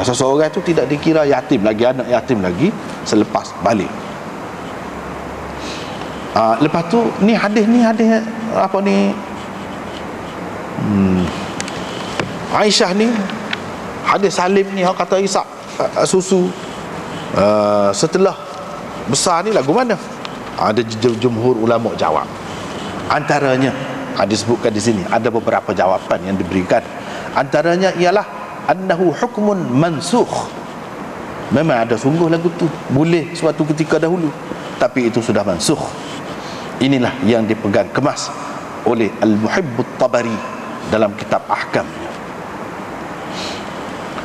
Seseorang itu tidak dikira yatim lagi, anak yatim lagi selepas balik. Lepas tu ni hadis apa ni, Aisyah ni, hadis Salim ni, orang kata isap susu setelah besar ni lagu mana? Ada jumhur ulama jawab. Antaranya disebutkan di sini, ada beberapa jawapan yang diberikan. Antaranya ialah annahu hukmun mansukh. Memang ada sungguh lagu tu boleh suatu ketika dahulu, tapi itu sudah mansukh. Inilah yang dipegang kemas oleh Al-Muhibbut Tabari dalam kitab Ahkamnya.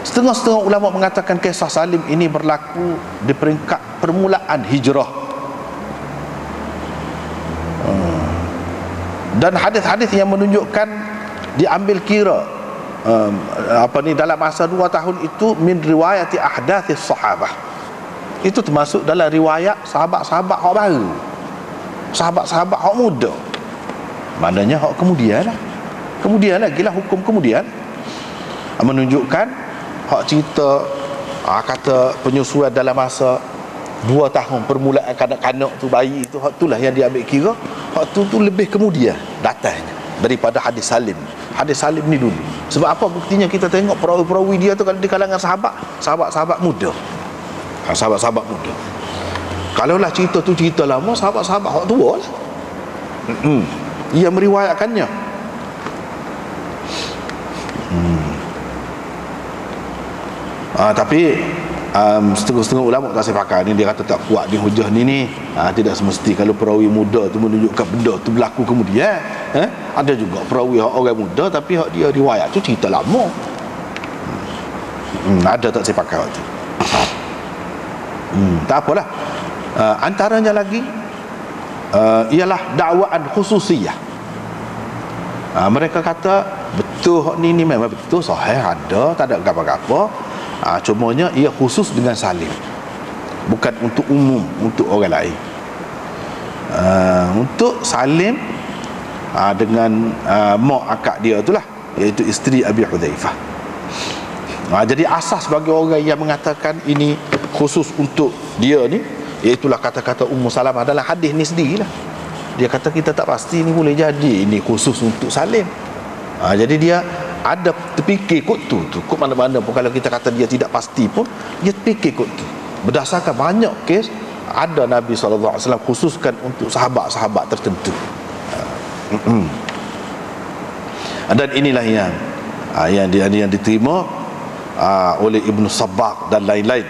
Setengah-setengah ulama mengatakan kisah Salim ini berlaku di peringkat permulaan hijrah. Dan hadis-hadis yang menunjukkan diambil kira dalam masa 2 tahun itu min riwayati ahdathis sahabah, itu termasuk dalam riwayat sahabat-sahabat hak baru, sahabat-sahabat hak muda. Maknanya hak kemudian lagi lah hukum kemudian, menunjukkan hak cerita kata penyusuan dalam masa 2 tahun permulaan kanak-kanak tu, bayi tu, hak itulah yang diambil kira. Hak tu lebih kemudian datangnya daripada hadis Salim. Hadis Salim ni dulu. Sebab apa buktinya? Kita tengok perawi-perawi dia tu kalau di kalangan sahabat-sahabat muda. Sahabat-sahabat muda. Kalaulah cerita tu cerita lama, sahabat-sahabat hak tua lah ia meriwayatkannya. Tapi setengah-setengah ulama tak sepakat ni, dia kata tak kuat ni hujah ni. Tidak semesti kalau perawi muda tu menunjukkan benda tu berlaku kemudian. Ada juga perawi orang muda tapi hak dia riwayat tu cerita lama. Ada tak sepakat tu. Tak apalah. Antaranya lagi ialah dakwaan khususiyah. Mereka kata betul ni memang betul sahih, ada, tak ada apa-apa. Cumanya ia khusus dengan Salim, bukan untuk umum, untuk orang lain. Untuk Salim dengan mak akak dia itulah, iaitu isteri Abi Hudzaifah. Jadi asas bagi orang yang mengatakan ini khusus untuk dia ni, iaitulah kata-kata Ummu Salamah dalam hadis ni sendirilah. Dia kata kita tak pasti ni boleh jadi ini khusus untuk Salim. Jadi dia ada terfikir kot tu kot mana-mana pun, kalau kita kata dia tidak pasti pun dia terfikir kot tu. Berdasarkan banyak kes ada Nabi SAW khususkan untuk sahabat-sahabat tertentu. Dan inilah yang diterima oleh Ibn Sabbagh dan lain-lain.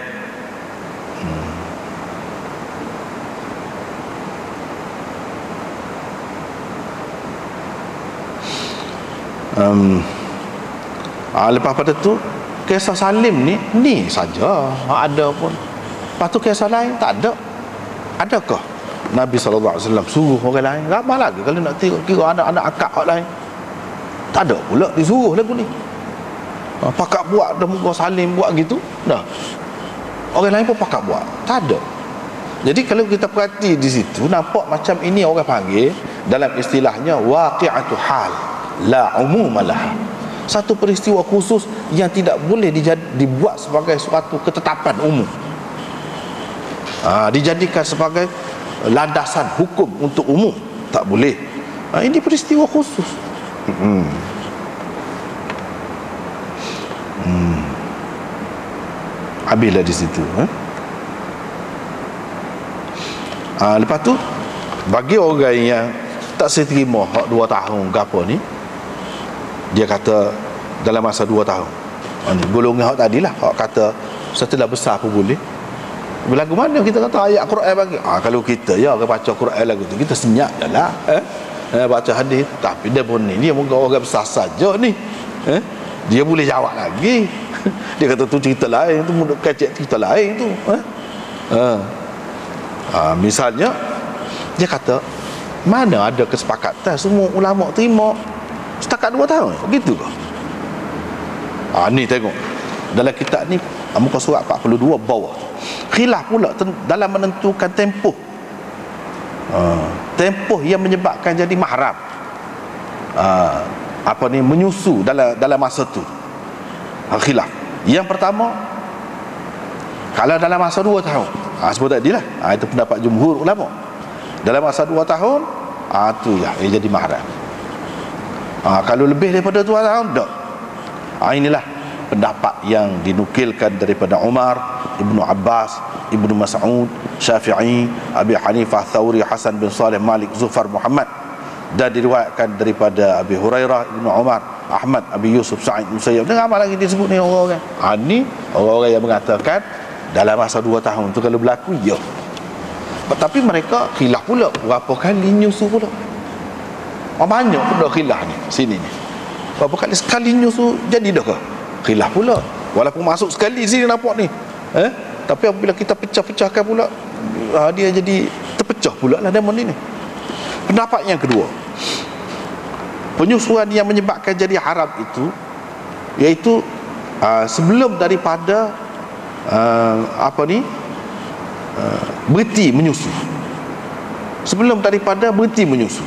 Lepas pada tu kisah Salim ni saja ada pun. Lepas tu kisah lain tak ada. Adakah Nabi SAW suruh orang lain? Ramai lagi kalau nak kira anak-anak akak orang lain. Tak ada pula disuruh lagu ni. Pakak buat dah muka Salim buat gitu dah. Orang lain pun pakak buat. Tak ada. Jadi kalau kita perhati di situ, nampak macam ini orang panggil dalam istilahnya waqi'atu hal la umumalah. Satu peristiwa khusus yang tidak boleh dibuat sebagai suatu ketetapan umum, dijadikan sebagai landasan hukum untuk umum, tak boleh. Ini peristiwa khusus. Habislah di situ. Lepas tu bagi orang yang tak seterima hak 2 tahun ke apa ni, dia kata dalam masa 2 tahun. Ni golongan hak tadilah, hak kata setelah besar pun boleh. Lagu mana kita kata ayat Quran bagi? Kalau kita ya baca Quran lagu tu kita senyap dah lah. Baca hadis, tapi dia pun ni dia muka orang besar saja ni. Dia boleh jawab lagi. Dia kata tu cerita lain, tu mudah kecek cerita lain tu. Misalnya dia kata mana ada kesepakatan semua ulama terima setakat 2 tahun begitu ke? Ni tengok dalam kitab ni muka surat 42 bawah, khilaf pula dalam menentukan tempoh tempoh yang menyebabkan jadi mahram, menyusu dalam masa tu. Khilaf yang pertama, kalau dalam masa 2 tahun, sebut tadi lah, itu pendapat jumhur ulama. Dalam masa 2 tahun, tu lah dia jadi mahram. Kalau lebih daripada 2 tahun, tak. Inilah pendapat yang dinukilkan daripada Umar, Ibnu Abbas, Ibnu Mas'ud, Syafi'i, Abi Hanifah, Thawri, Hasan bin Saleh, Malik, Zufar, Muhammad, dan diriwayatkan daripada Abi Hurairah, Ibnu Umar, Ahmad, Abi Yusuf, Sa'id, Musayyab. Dan apa lagi disebut ni orang-orang? Ni orang-orang yang mengatakan dalam masa 2 tahun tu kalau berlaku, ya. Tapi mereka khilaf pula berapa kali nyusu pula. Banyak pula khilaf ni sini ni. Berapa kali sekali nyusu jadi dah ke? Khilaf pula. Walaupun masuk sekali sini nampak ni. Tapi apabila kita pecah-pecahkan pula, dia jadi terpecah pula lah demon ni. Pendapat yang kedua, penyusuan yang menyebabkan jadi haram itu iaitu sebelum daripada berhenti menyusu. Sebelum daripada berhenti menyusu.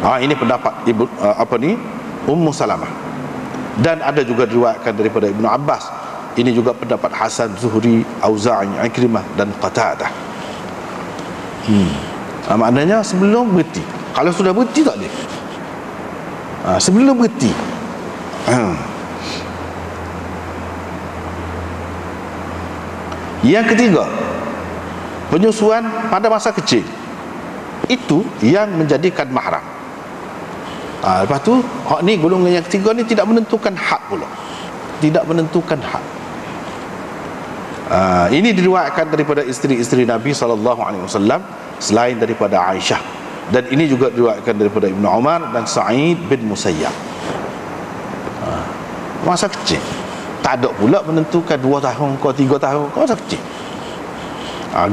Ini pendapat Ummu Salamah. Dan ada juga diriwayatkan daripada Ibnu Abbas. Ini juga pendapat Hasan, Zuhri, Auza'i, Ikrimah dan Qatadah. Maknanya sebelum berhenti. Kalau sudah berhenti tak boleh. Sebelum berhenti. Yang ketiga, penyusuan pada masa kecil. Itu yang menjadikan mahram. Lepas tu hak ni, golongan yang ketiga ni tidak menentukan had pula. Tidak menentukan had. Ini diriwayatkan daripada isteri-isteri Nabi SAW selain daripada Aisyah, dan ini juga diriwayatkan daripada Ibnu Umar dan Sa'id bin Musayyab. Masa kecil. Tak ada pula menentukan 2 tahun ke 3 tahun ke, masa kecil.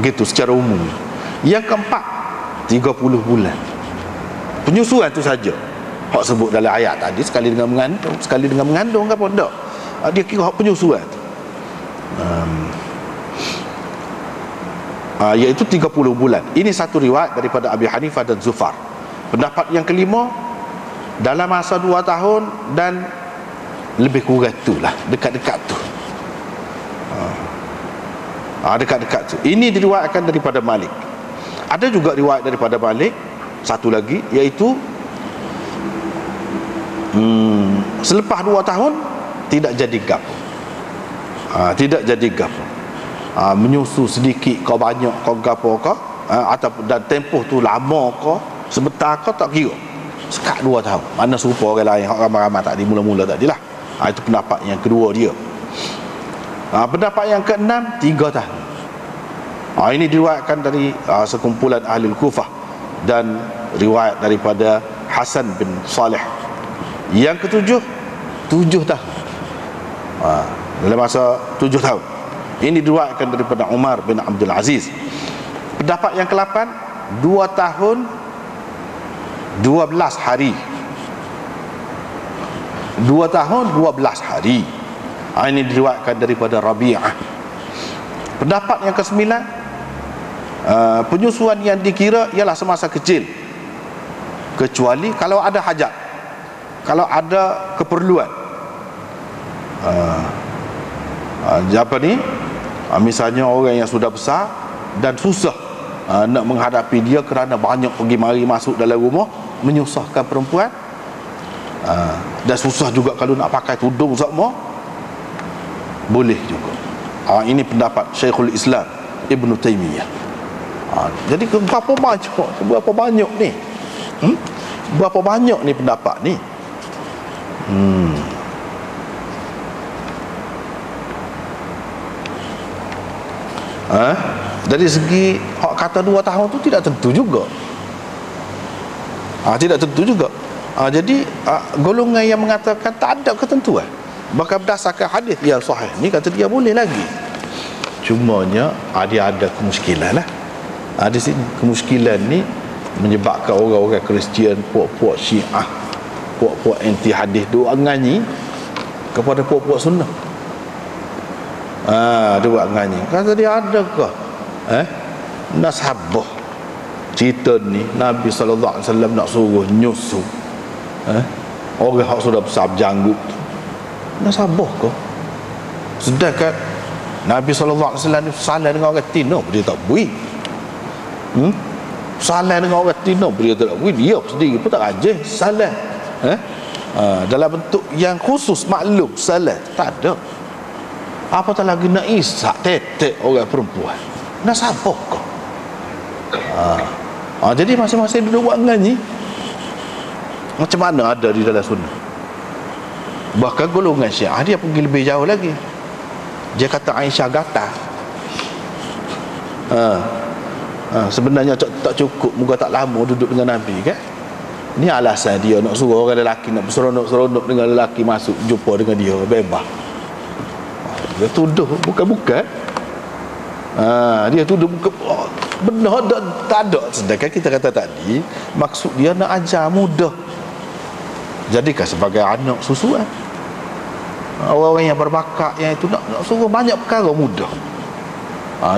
Gitu secara umum. Yang keempat, 30 bulan. Penyusuan tu saja. Hak sebut dalam ayat tadi sekali dengan mengandung ke apa tak. Dia kira hak penyusuan tu. Iaitu 30 bulan. Ini satu riwayat daripada Abi Hanifah dan Zufar. Pendapat yang kelima, dalam masa 2 tahun dan lebih kurang tu lah, dekat-dekat tu. Dekat-dekat tu. Ini diriwayatkan daripada Malik. Ada juga riwayat daripada Malik satu lagi, iaitu selepas 2 tahun tidak jadi gapo. Tidak jadi gapo. Menyusu sedikit kau banyak kau gapo kau, atau dan tempoh tu lama kau sebentar kau tak kira. Sekat 2 tahun. Mana serupa orang lain hak ramai-ramai tadi mula-mula tadilah. Itu pendapat yang kedua dia. Pendapat yang keenam, 3 tahun. Ini diriwayatkan dari sekumpulan ahli Kufah dan riwayat daripada Hasan bin Saleh. Yang ketujuh, 7 tahun. Dalam masa 7 tahun. Ini diriwayatkan daripada Umar bin Abdul Aziz. Pendapat yang ke-8, 2 tahun 12 hari. 2 tahun 12 hari. Ini diriwayatkan daripada Rabi'ah. Pendapat yang ke-9, penyusuan yang dikira ialah semasa kecil, kecuali kalau ada hajat, kalau ada keperluan. Misalnya orang yang sudah besar dan susah nak menghadapi dia kerana banyak pergi mari masuk dalam rumah, menyusahkan perempuan, dan susah juga kalau nak pakai tudung semua, boleh juga. Ini pendapat Syekhul Islam Ibn Taymiyah. Jadi berapa banyak ni? Berapa banyak ni pendapat ni? Dari segi hak kata 2 tahun tu tidak tentu juga. Tidak tentu juga. Jadi golongan yang mengatakan tak ada ketentuan, bahkan berdasarkan hadis yang sahih ni kata dia boleh lagi. Cumanya dia ada kemuskilan lah. Di sini kemuskilan ni menyebabkan orang-orang Kristian, puak-puak Syiah, puak-puak anti hadis duk nganyi kepada puak-puak sunnah. Dia buat nganyi. Kata dia adakah nasabah cerita ni Nabi SAW nak suruh nyusu orang yang sudah besar berjanggut tu, nasabah kau? Sedangkan Nabi SAW ni salah dengan orang Tino, dia tak bui. Salah dengan orang Tino, dia tak bui. Dia sendiri pun tak rajin salah. Dalam bentuk yang khusus maklum salah tak ada. Apatah lagi nak isak tetek orang perempuan, nasabah kau? Jadi masing-masing duduk buat ngaji macam mana ada di dalam sunnah. Bahkan golongan Syiah dia pergi lebih jauh lagi. Dia kata Aisyah gatal. Sebenarnya tak cukup, muka tak lama duduk dengan Nabi kan. Ini alasan dia nak suruh orang lelaki nak berseronok-seronok dengan lelaki masuk jumpa dengan dia bebas. Dia tuduh bukan-bukan. Dia tuduh bukan benar tak ada. Sedangkan kita kata tadi maksud dia nak ajar mudah, jadikan sebagai anak susuan. Orang-orang yang berbakat yang itu nak suruh banyak perkara mudah.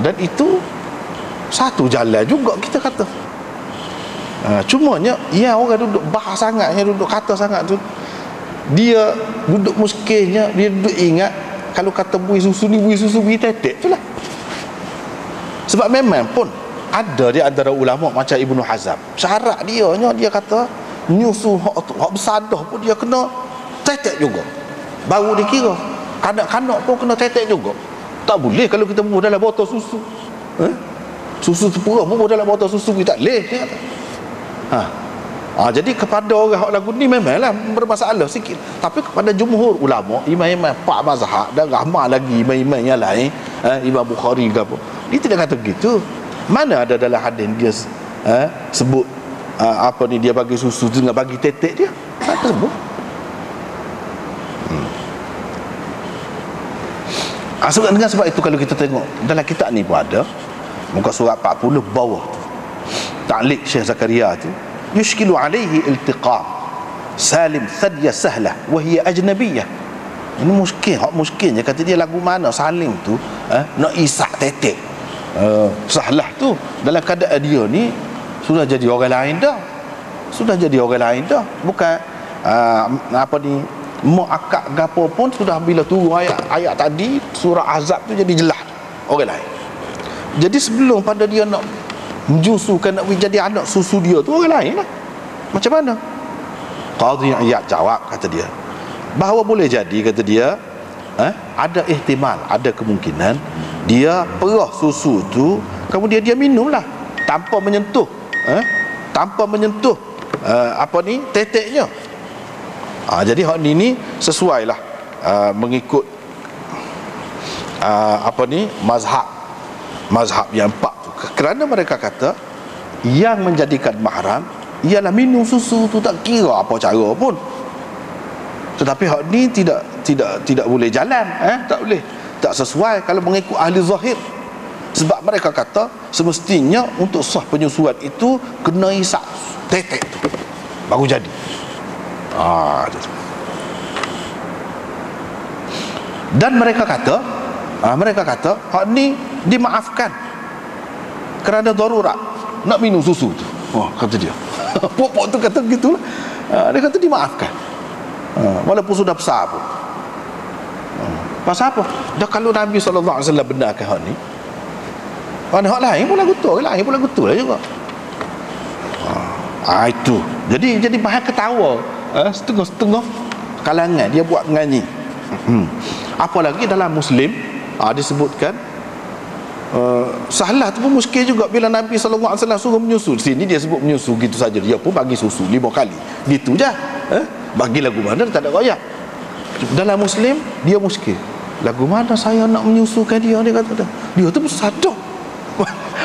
Dan itu satu jalan juga kita kata. Cumanya yang orang duduk bahas sangat, yang duduk kata sangat tu, dia duduk muskilnya, dia duduk ingat kalau kata bui susu bui tetek tu lah. Sebab memang pun ada di antara ulama macam Ibnu Hazm, syarat dia kata nyusu hak bersadah pun dia kena tetek juga, baru dikira. Kanak-kanak pun kena tetek juga. Tak boleh kalau kita bubuh dalam botol susu. Susu terpurah bubuh dalam botol susu, kita tak boleh, dia kata. Jadi kepada orang hak lagu ni memanglah bermasalah sikit. Tapi kepada jumhur ulama, imam-imam 4 mazhab dan ramai lagi imam-imam yang lain, Imam Bukhari ke apa, dia tidak kata begitu. Mana ada dalam hadis dia sebut dia bagi susu dengan bagi tetek dia? Tak tersebut. Dengan sebab itu kalau kita tengok dalam kitab ni pun ada muka surat 40 bawah ta'liq Syekh Zakaria tu, yushkilu alaihi iltiqam salim thadya sahlah wa hiya ajnabiyah. Ini muskilnya kata dia lagu mana Salim tu nak isak tetek sahlah tu dalam keadaan dia ni sudah jadi orang lain dah. Bukan muakkad gapo pun sudah bila turun ayat tadi surah Azab tu jadi jelas orang lain. Jadi sebelum pada dia nak menjusukan nak jadi anak susu dia tu orang lain lah. Macam mana? Qadhi Iyad jawab, kata dia, bahawa boleh jadi, kata dia, ada ihtimal, ada kemungkinan dia perah susu tu kemudian dia minumlah tanpa menyentuh teteknya. Jadi hak ni sesuailah mengikut mazhab yang 4 tu, kerana mereka kata yang menjadikan mahram ialah minum susu tu, tak kira apa cara pun. Tetapi hak ni tidak boleh jalan, tak boleh, tak sesuai kalau mengikut ahli zahir. Sebab mereka kata semestinya untuk sah penyusuan itu kena isak tetek tu baru jadi. Dan mereka kata hak ni dimaafkan kerana darurat nak minum susu tu. Kata dia. Pok-pok tu kata begitulah. Dia kata dimaafkan. Walaupun sudah besar pun. Pasal apa? Dah kalau Nabi SAW benarkan hak ni, hak lain pun lagu tu, lah juga. Itu. Jadi bahan ketawa. Setengah-setengah kalangan dia buat nganyi. Apalagi dalam Muslim disebutkan Salah tu pun muskil juga bila Nabi SAW suruh menyusu. Sini dia sebut menyusu gitu saja, dia pun bagi susu 5 kali gitu je. Bagi lagu mana tak ada royak. Dalam Muslim dia muskil, lagu mana saya nak menyusukan dia, dia kata dia tu bersadah.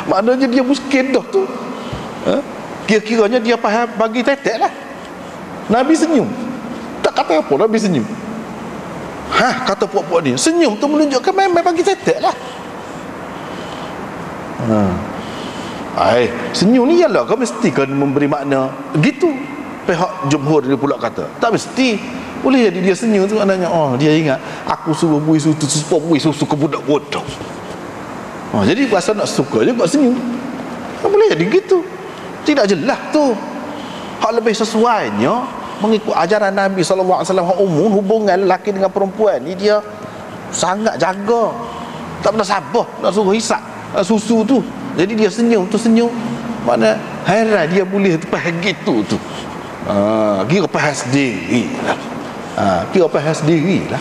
Maknanya dia muskil dah tu. Kira-kiranya dia faham bagi tetek lah. Nabi senyum, tak kata apa, Nabi senyum. Kata puak-puak ni senyum tu menunjukkan memang bagi tetek lah. Senyum ni ialah kau mesti kan memberi makna gitu. Pihak jumhur dia pula kata tak mesti. Boleh jadi dia senyum tu maknanya dia ingat aku suruh bui susu ke budak-budak. Jadi pasal nak suka je buat senyum. Boleh jadi gitu. Tidak jelas tu. Hak lebih sesuainya mengikut ajaran Nabi SAW. Hak umum hubungan lelaki dengan perempuan ni dia sangat jaga. Tak pernah sabar nak suruh hisap susu tu. Jadi dia senyum tu senyum, mana heran dia boleh faham gitu tu. Kira faham sendiri lah. Kira faham sendiri lah.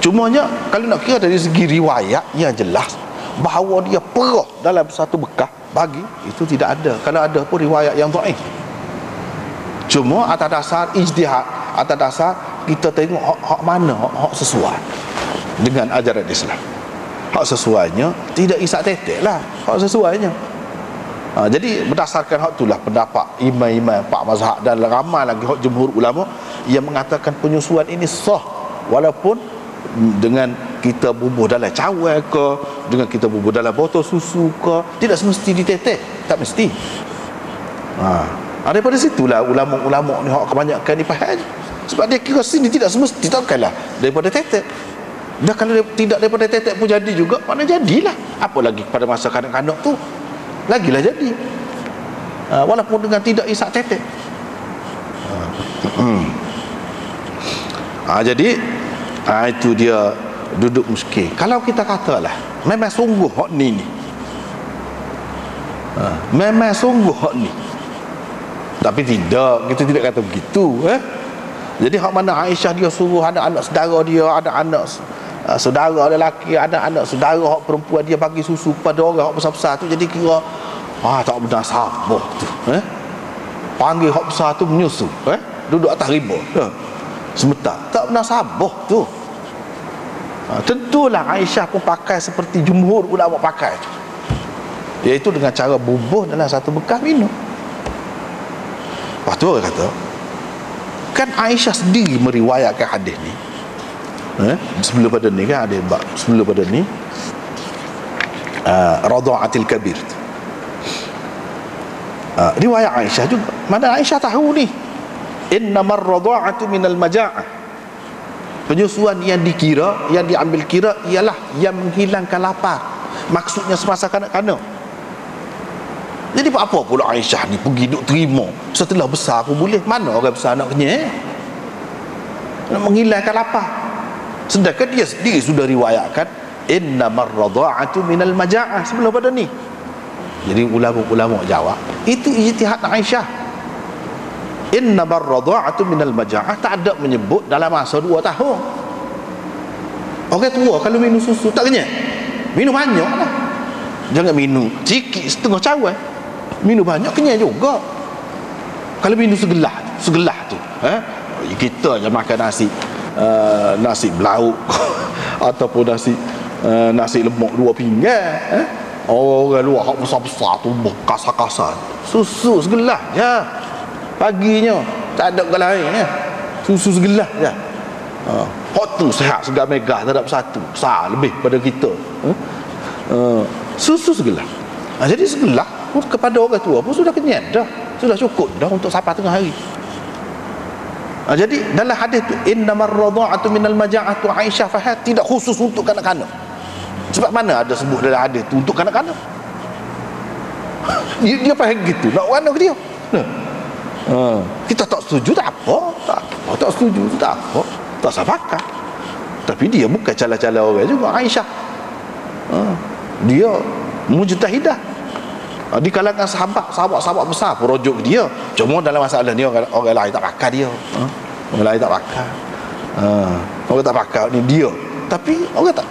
Cumanya kalau nak kira dari segi riwayat yang jelas bahawa dia perah dalam satu bekas bagi, itu tidak ada. Kalau ada pun riwayat yang dhaif. Cuma atas dasar ijtihad, atas dasar kita tengok hak mana hak sesuai dengan ajaran Islam. Hak sesuainya tidak isak tetek lah, hak sesuainya. Jadi berdasarkan hak itulah pendapat imam-imam 4 mazhab dan ramai lagi hak jumhur ulama yang mengatakan penyusuan ini sah, walaupun dengan kita bubuh dalam cawan ke, dengan kita bubuh dalam botol susu ke, tidak semesti ditetek, tak mesti. Daripada situlah ulama-ulama ni hak kebanyakan dipahami, sebab dia kira sini tidak semesti, takkanlah daripada tetek. Dah kalau tidak daripada tetek pun jadi juga, mana jadilah. Apa lagi pada masa kanak-kanak tu, lagilah jadi. Walaupun dengan tidak isak tetek. Jadi itu dia duduk muskil. Kalau kita katalah memang sungguh hak ni memang sungguh hak ni, tapi tidak, kita tidak kata begitu. Jadi hak mana Aisyah dia suruh anak-anak saudara dia, ada anak saudara lelaki, ada anak saudara hak perempuan dia bagi susu kepada orang hak besar-besar tu, jadi kira tak benar sabar tu. Panggil hak besar tu menyusu, duduk atas riba sebentar, tak benar sabar tu. Tentulah Aisyah pun pakai seperti jumhur ulama pakai tu, iaitu dengan cara bubuh dalam satu bekas minum. Lepas tu orang kata kan Aisyah sendiri meriwayatkan hadis ni. Sebelum pada ni kan ada bab sebelum pada ni radha'atil kabir. Riwayat Aisyah juga, mana Aisyah tahu ni innamar radha'atu minal maja'ah. Penyusuan yang dikira, yang diambil kira ialah yang menghilangkan lapar, maksudnya semasa kanak-kanak. Jadi apa pula Aisyah ni pergi duk terima setelah besar pun boleh? Mana orang besar nak kenyang, nak menghilangkan lapar. Sedangkan dia sendiri sudah riwayatkan innamar radha'atu minal maja'ah sebelum pada ni. Jadi ulama-ulama jawab itu ijtihad Aisyah. Innamar radha'atu minal maja'ah tak ada menyebut dalam masa 2 tahun. Orang tua kalau minum susu tak kenyang, minum banyak lah. Jangan minum sikit setengah cawan, minum banyak kenyang juga. Kalau minum segelas tu, kita je makan nasi belauk ataupun nasi lemak 2 pinggan. Orang luar hak besar-besar tu kasar-kasar, susu segelas je paginya, tak ada ke lain susu segelas je. Hak tu sehat segar megah, tak ada satu besar lebih pada kita. Susu segelas. Jadi segelas pun kepada orang tua pun sudah kenyang dah, sudah cukup dah untuk sampai tengah hari. Jadi dalam hadis tu innamar radha'atu minal maja'ah tu Aisyah faham tidak khusus untuk kanak-kanak. Sebab mana ada sebut dalam hadis tu untuk kanak-kanak? Dia faham gitu, nak mana ke dia? Kita tak setuju tak apa, tak setuju tak apa, tak sahabat. Tapi dia bukan cala-cala orang juga Aisyah. Dia mujtahidah. Di kalangan sahabat besar pun rujuk dia. Cuma dalam masalah ni orang lain tak pakai dia. Orang lain tak pakai. Orang tak pakai ni dia Tapi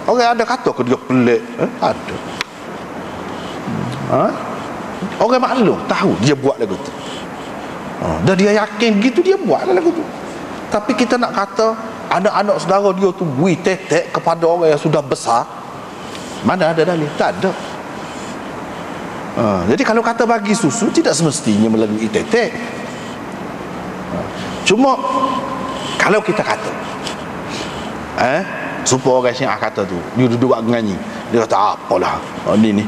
orang ada kata ke dia pelik, ada. Orang maklum tahu dia buat lagu tu. Dan dia yakin gitu dia buat lagu tu. Tapi kita nak kata anak-anak saudara dia tu bui tetek kepada orang yang sudah besar, mana ada dalil? Tak ada. Jadi kalau kata bagi susu, tidak semestinya melalui tetek. Cuma kalau kita kata supaya orang Syiah kata tu, dia duduk buat nganyi, dia kata apalah ni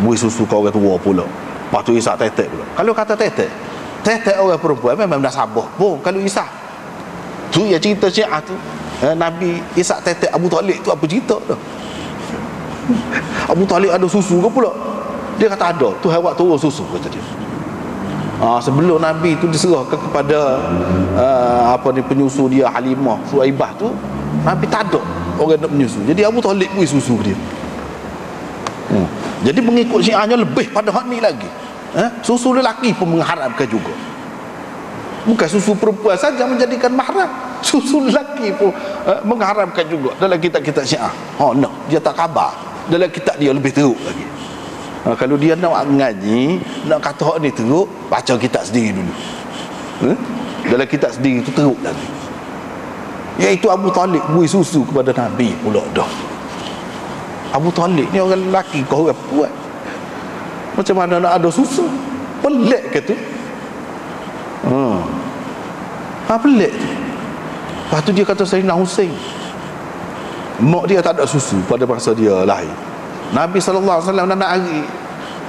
bui susu kau orang tua pula, lepas tu isak tetek pula. Kalau kata tetek orang perempuan memang dah sabah pun. Kalau isak tu ya cerita Syiah tu, Nabi isak tetek Abu Talib tu apa cerita tu? Abu Talib ada susu ke pula? Dia kata ada, tu hewat turun susu kata dia. Sebelum Nabi tu diserahkan kepada penyusu dia Halimah Suhaibah tu, Nabi tak ada orang nak menyusu. Jadi Abu Talib beri susu dia. Jadi mengikut Syiahnya lebih pada hak ni lagi. Susu lelaki pun mengharamkan juga. Bukan susu perempuan saja menjadikan mahram, susu lelaki pun mengharamkan juga dalam kitab-kitab Syiah. No, dia tak khabar. Dalam kitab dia lebih teruk lagi. Kalau dia nak ngaji, nak kata hak ni teruk, baca kitab sendiri dulu. Dalam kitab sendiri tu teruk lagi. Iaitu Abu Talib beri susu kepada Nabi pula dah. Abu Talib ni orang lelaki, kau orang perempuan, macam mana nak ada susu? Pelik ke tu? Pelik tu. Lepas tu dia kata Sayyidina Husain, mak dia tak ada susu pada masa dia lahir. Nabi SAW nak hari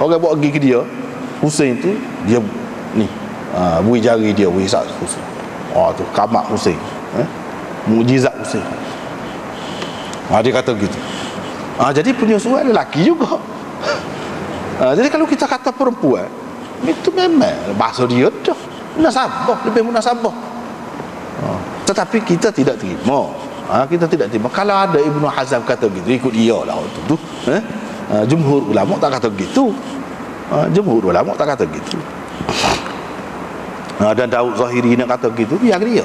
orang bawa pergi ke dia, Husain tu, dia ni bui jari dia, bui sak susu. Tu kamak Husain, mukjizat Husain. Dia kata gitu. Jadi penyusuan lelaki juga. Jadi kalau kita kata perempuan, itu memang bahasa dia dah munasabah, lebih munasabah. Tetapi kita tidak terima. Kita tidak terima. Kalau ada Ibnu Hazm kata gitu, ikut dia lah waktu tu. Jumhur ulama tak kata begitu. Jumhur ulama tak kata gitu. Dan Daud Zahiri nak kata begitu, biar dia.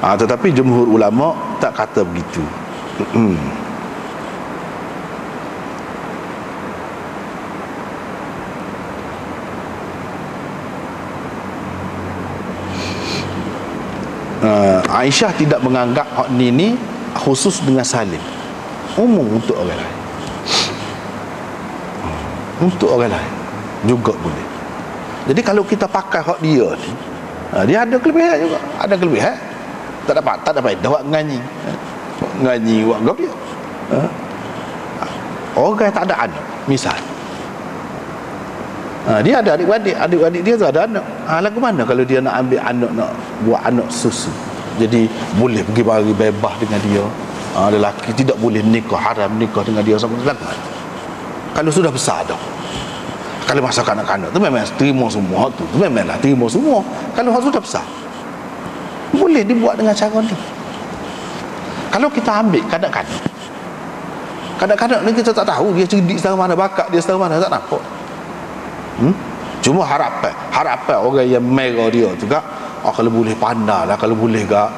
Tetapi jumhur ulama tak kata begitu. Aisyah tidak menganggap hak ni khusus dengan Salim, umum untuk orang lain. Untuk orang lain juga boleh. Jadi kalau kita pakai hak dia ni, dia ada kelebihan juga, ada kelebihan. Tak dapat buat ngaji buat gap dia. Orang tak ada anak misal, dia ada adik-adik dia tu ada anak. Lagu mana kalau dia nak ambil anak, nak buat anak susu, jadi boleh pergi bagi bebas dengan dia. Lelaki tidak boleh nikah, haram nikah dengan dia sama lagu mana. Kalau sudah besar dah, kalau masa kanak-kanak tu memang terima semua tu memanglah terima semua. Kalau sudah besar, boleh dibuat dengan cara ni. Kalau kita ambil kadang-kadang ni kita tak tahu dia cerdik setara mana, bakat dia setara mana, tak nampak. Cuma harapan orang yang merah dia tu kak, kalau boleh pandai lah, kalau boleh kak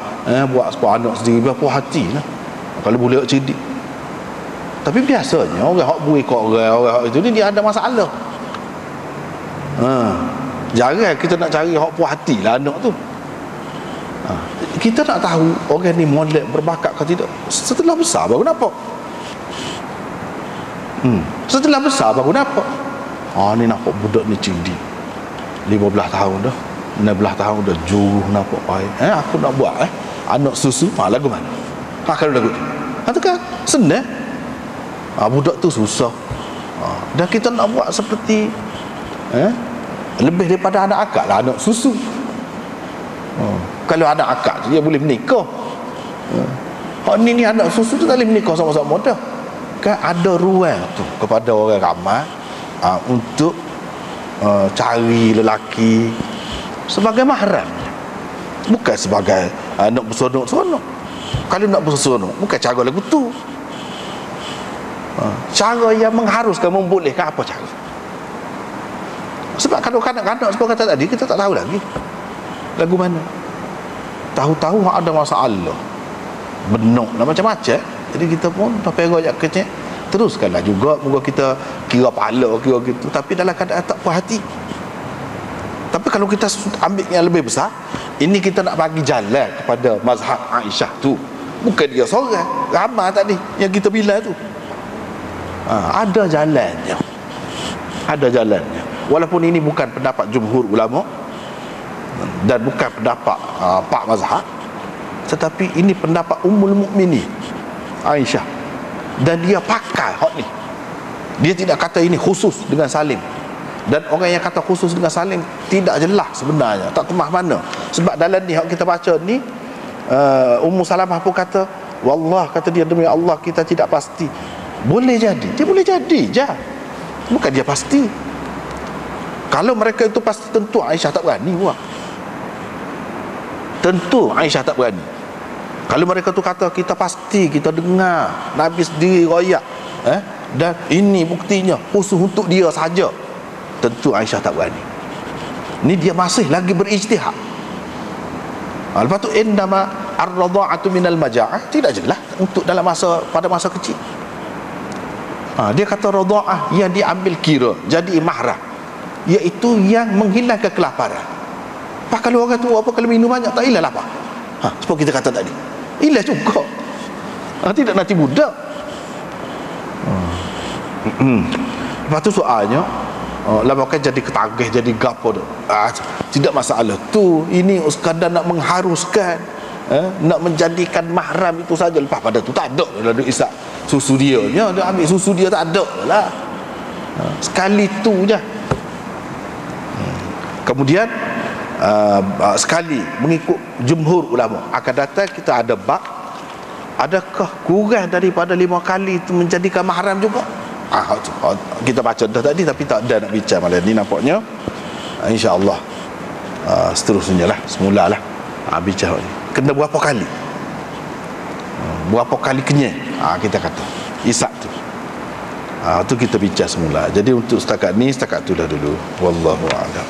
buat sepuluh anak sendiri, berapa hati lah, kalau boleh cerdik. Tapi biasanya orang hak bui kat orang itu ni dia ada masalah. Jarang kita nak cari hak puas hati lah anak tu. Kita nak tahu orang ni molek berbakat ke tidak setelah besar baru nampak. Setelah besar baru nampak. Ni nampak budak ni cerdik, 15 tahun dah, 16 tahun dah, jauh nampak baik. Aku nak buat anak susu, lagu mana? Kalau lagu tu tu kan senang. Budak tu susah. Dan kita nak buat seperti lebih daripada anak akak lah, anak susu. Kalau anak akak tu dia boleh menikah. Ni anak susu tu tak boleh menikah sama-sama dah. Kan ada ruang tu kepada orang ramai untuk cari lelaki sebagai mahram, bukan sebagai nak berseronok-seronok. Kalau nak berseronok bukan cara lagu tu. Cara yang mengharuskan, membolehkan, apa cara? Sebab kalau kanak-kanak sebab kata tadi, kita tak tahu lagi lagu mana. Tahu-tahu ada masalah benok dan macam-macam. Jadi kita pun pergi jak kecil, teruskanlah juga, moga kita kira pahala kira gitu, tapi dalam keadaan tak puas hati. Tapi kalau kita ambil yang lebih besar, ini kita nak bagi jalan kepada mazhab Aisyah tu. Bukan dia seorang, ramai tadi yang kita bila tu. Ada jalannya. Ada jalannya. Walaupun ini bukan pendapat jumhur ulama dan bukan pendapat pak mazhab, tetapi ini pendapat Ummul Mukminin Aisyah, dan dia pakai hak ni. Dia tidak kata ini khusus dengan Salim, dan orang yang kata khusus dengan Salim tidak jelas sebenarnya, tak kemah mana. Sebab dalam ni hak kita baca ni, Ummu Salamah pun kata, wallah, kata dia, demi Allah kita tidak pasti. Boleh jadi, dia boleh jadi je, bukan dia pasti. Kalau mereka itu pasti, tentu Aisyah tak berani buat. Tentu Aisyah tak berani. Kalau mereka tu kata kita pasti, kita dengar Nabi sendiri royak, dan ini buktinya khusus untuk dia saja, tentu Aisyah tak berani. Ni dia masih lagi berijtihad. Lepas tu indama ar-radha'atu minal maja'ah, tidak jelas untuk dalam masa, pada masa kecil. Dia kata radha'ah yang diambil kira jadi mahram, iaitu yang menghilangkan kelaparan. Pak, kalau orang tua apa, kalau minum banyak tak hilang lapar. Seperti kita kata tadi, hilang juga. Tidak nanti budak. Lepas tu soalnya, lama kan jadi ketagih, jadi gapo tu. Tidak masalah tu. Ini sekadar nak mengharuskan, nak menjadikan mahram itu saja. Lepas pada tu tak ada lah dia isap susu dia. Dia ambil susu dia, tak ada lah. Sekali tu je. Kemudian sekali mengikut jumhur ulama, akan datang kita ada bab, adakah kurang daripada 5 kali itu menjadikan mahram juga? Kita baca dah tadi, tapi tak ada nak bincang malam ni nampaknya. InsyaAllah seterusnya lah, semula lah bincang ni. Kena berapa kali? Berapa kali kenyang? Kita kata isap tu. Tu kita bincang semula. Jadi untuk setakat ni, setakat tu dah dulu. Wallahu a'lam.